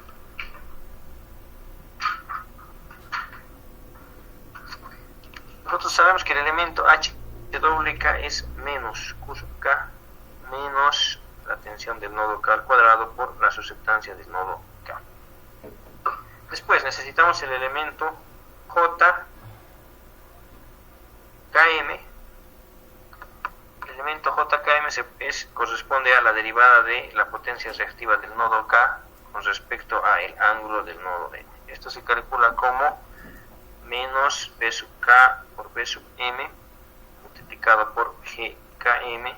S3: Nosotros sabemos que el elemento HK es menos Q sub K menos la tensión del nodo K al cuadrado por la susceptancia del nodo K. Después necesitamos el elemento JKM. El elemento JKM corresponde a la derivada de la potencia reactiva del nodo K con respecto a el ángulo del nodo M. Esto se calcula como menos B sub K por B sub M multiplicado por GKM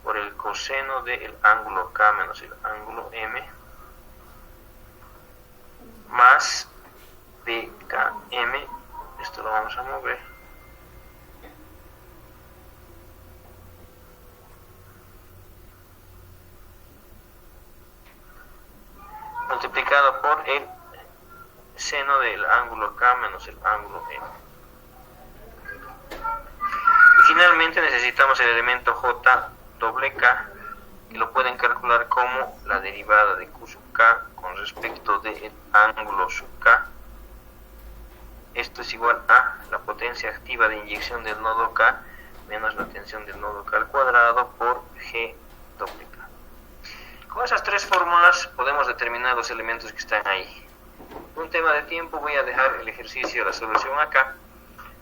S3: por el coseno del ángulo K menos el ángulo M más BKM. Esto lo vamos a mover multiplicado por el seno del ángulo K menos el ángulo M. Y finalmente necesitamos el elemento JK, que lo pueden calcular como la derivada de Q sub K con respecto del ángulo sub K. Esto es igual a la potencia activa de inyección del nodo K menos la tensión del nodo K al cuadrado por GK. Con esas tres fórmulas podemos determinar los elementos que están ahí. Un tema de tiempo, voy a dejar el ejercicio de la solución acá,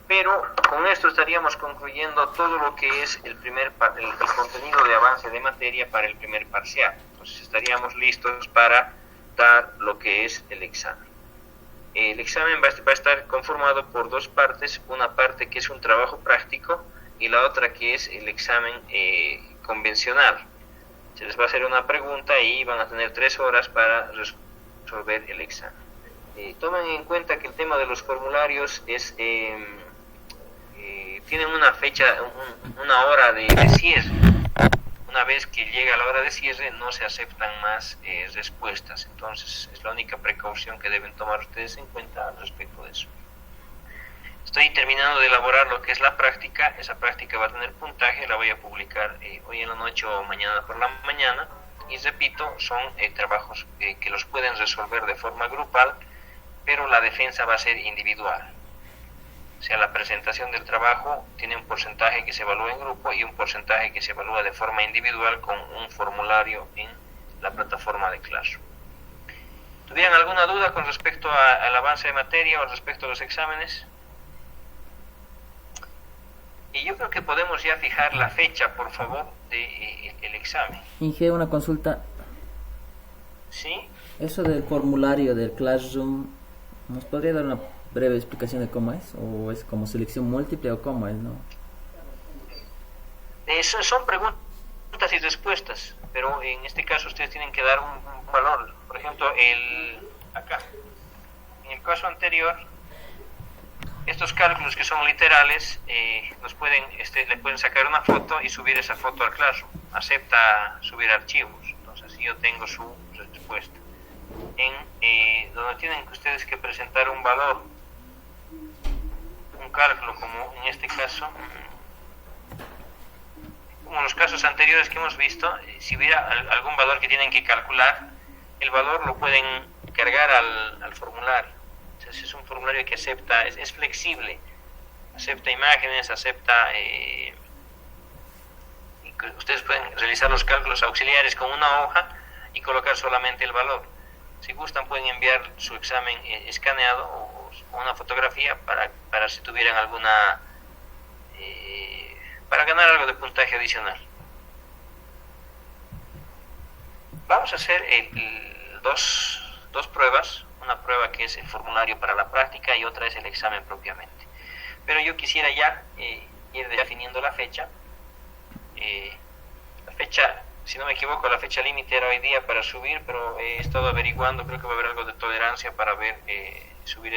S3: pero con esto estaríamos concluyendo todo lo que es el contenido de avance de materia para el primer parcial. Entonces estaríamos listos para dar lo que es el examen. El examen va a estar conformado por dos partes, una parte que es un trabajo práctico y la otra que es el examen convencional. Se les va a hacer una pregunta y van a tener 3 horas para resolver el examen. Tomen en cuenta que el tema de los formularios es tienen una fecha, una hora de cierre. Una vez que llega la hora de cierre no se aceptan más respuestas. Entonces es la única precaución que deben tomar ustedes en cuenta al respecto de eso. Estoy terminando de elaborar lo que es la práctica. Esa práctica va a tener puntaje, la voy a publicar hoy en la noche o mañana por la mañana. Y repito, son trabajos que los pueden resolver de forma grupal, pero la defensa va a ser individual. O sea, la presentación del trabajo tiene un porcentaje que se evalúa en grupo y un porcentaje que se evalúa de forma individual con un formulario en la plataforma de Classroom. ¿Tuvieran alguna duda con respecto al avance de materia o respecto a los exámenes? Y yo creo que podemos ya fijar la fecha, por favor, del examen.
S4: Inge, una consulta.
S3: ¿Sí?
S4: Eso del formulario del Classroom, ¿nos podría dar una breve explicación de cómo es? ¿O es como selección múltiple o cómo es, no?
S3: Son preguntas y respuestas, pero en este caso ustedes tienen que dar un valor. Por ejemplo, acá, en el caso anterior, estos cálculos que son literales, le pueden sacar una foto y subir esa foto al Classroom. Acepta subir archivos, entonces yo tengo su respuesta. Donde tienen ustedes que presentar un valor, un cálculo, como en este caso, como en los casos anteriores que hemos visto, si hubiera algún valor que tienen que calcular, el valor lo pueden cargar al formulario. Entonces es un formulario que acepta, es flexible, acepta imágenes, acepta ustedes pueden realizar los cálculos auxiliares con una hoja y colocar solamente el valor. Si gustan pueden enviar su examen escaneado o una fotografía para si tuvieran alguna para ganar algo de puntaje adicional. Vamos a hacer dos pruebas, una prueba que es el formulario para la práctica y otra es el examen propiamente. Pero yo quisiera ya ir definiendo la fecha. La fecha Si no me equivoco, la fecha límite era hoy día para subir, pero he estado averiguando, creo que va a haber algo de tolerancia para ver subir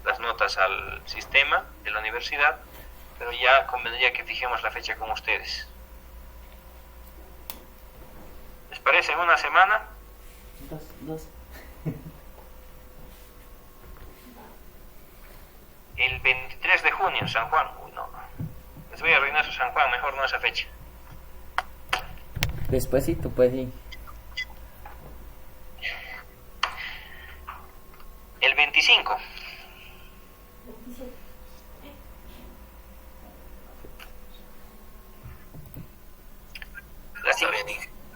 S3: las notas al sistema de la universidad, pero ya convendría que fijemos la fecha con ustedes. ¿Les parece? ¿En una semana?
S4: Dos.
S3: El 23 de junio, San Juan. Uy, no. Les voy a arruinar su San Juan, mejor no esa fecha.
S4: Despuésito, pues sí.
S3: El 25.
S2: 27.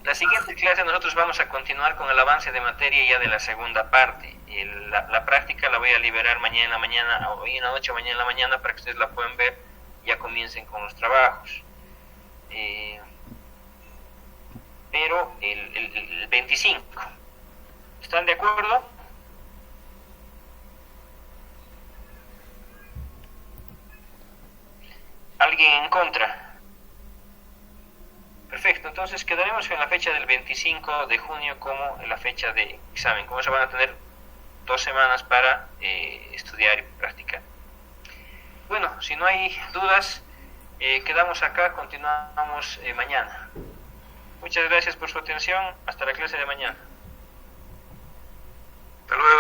S3: La siguiente clase nosotros vamos a continuar con el avance de materia ya de la segunda parte. La práctica la voy a liberar mañana en la mañana, hoy en la noche o mañana en la mañana, para que ustedes la puedan ver y ya comiencen con los trabajos. Pero el 25, ¿están de acuerdo? ¿Alguien en contra? Perfecto, entonces quedaremos en la fecha del 25 de junio como la fecha de examen. Como se van a tener 2 semanas para estudiar y practicar. Bueno, si no hay dudas, quedamos acá, continuamos mañana. Muchas gracias por su atención, hasta la clase de mañana.
S5: Hasta luego.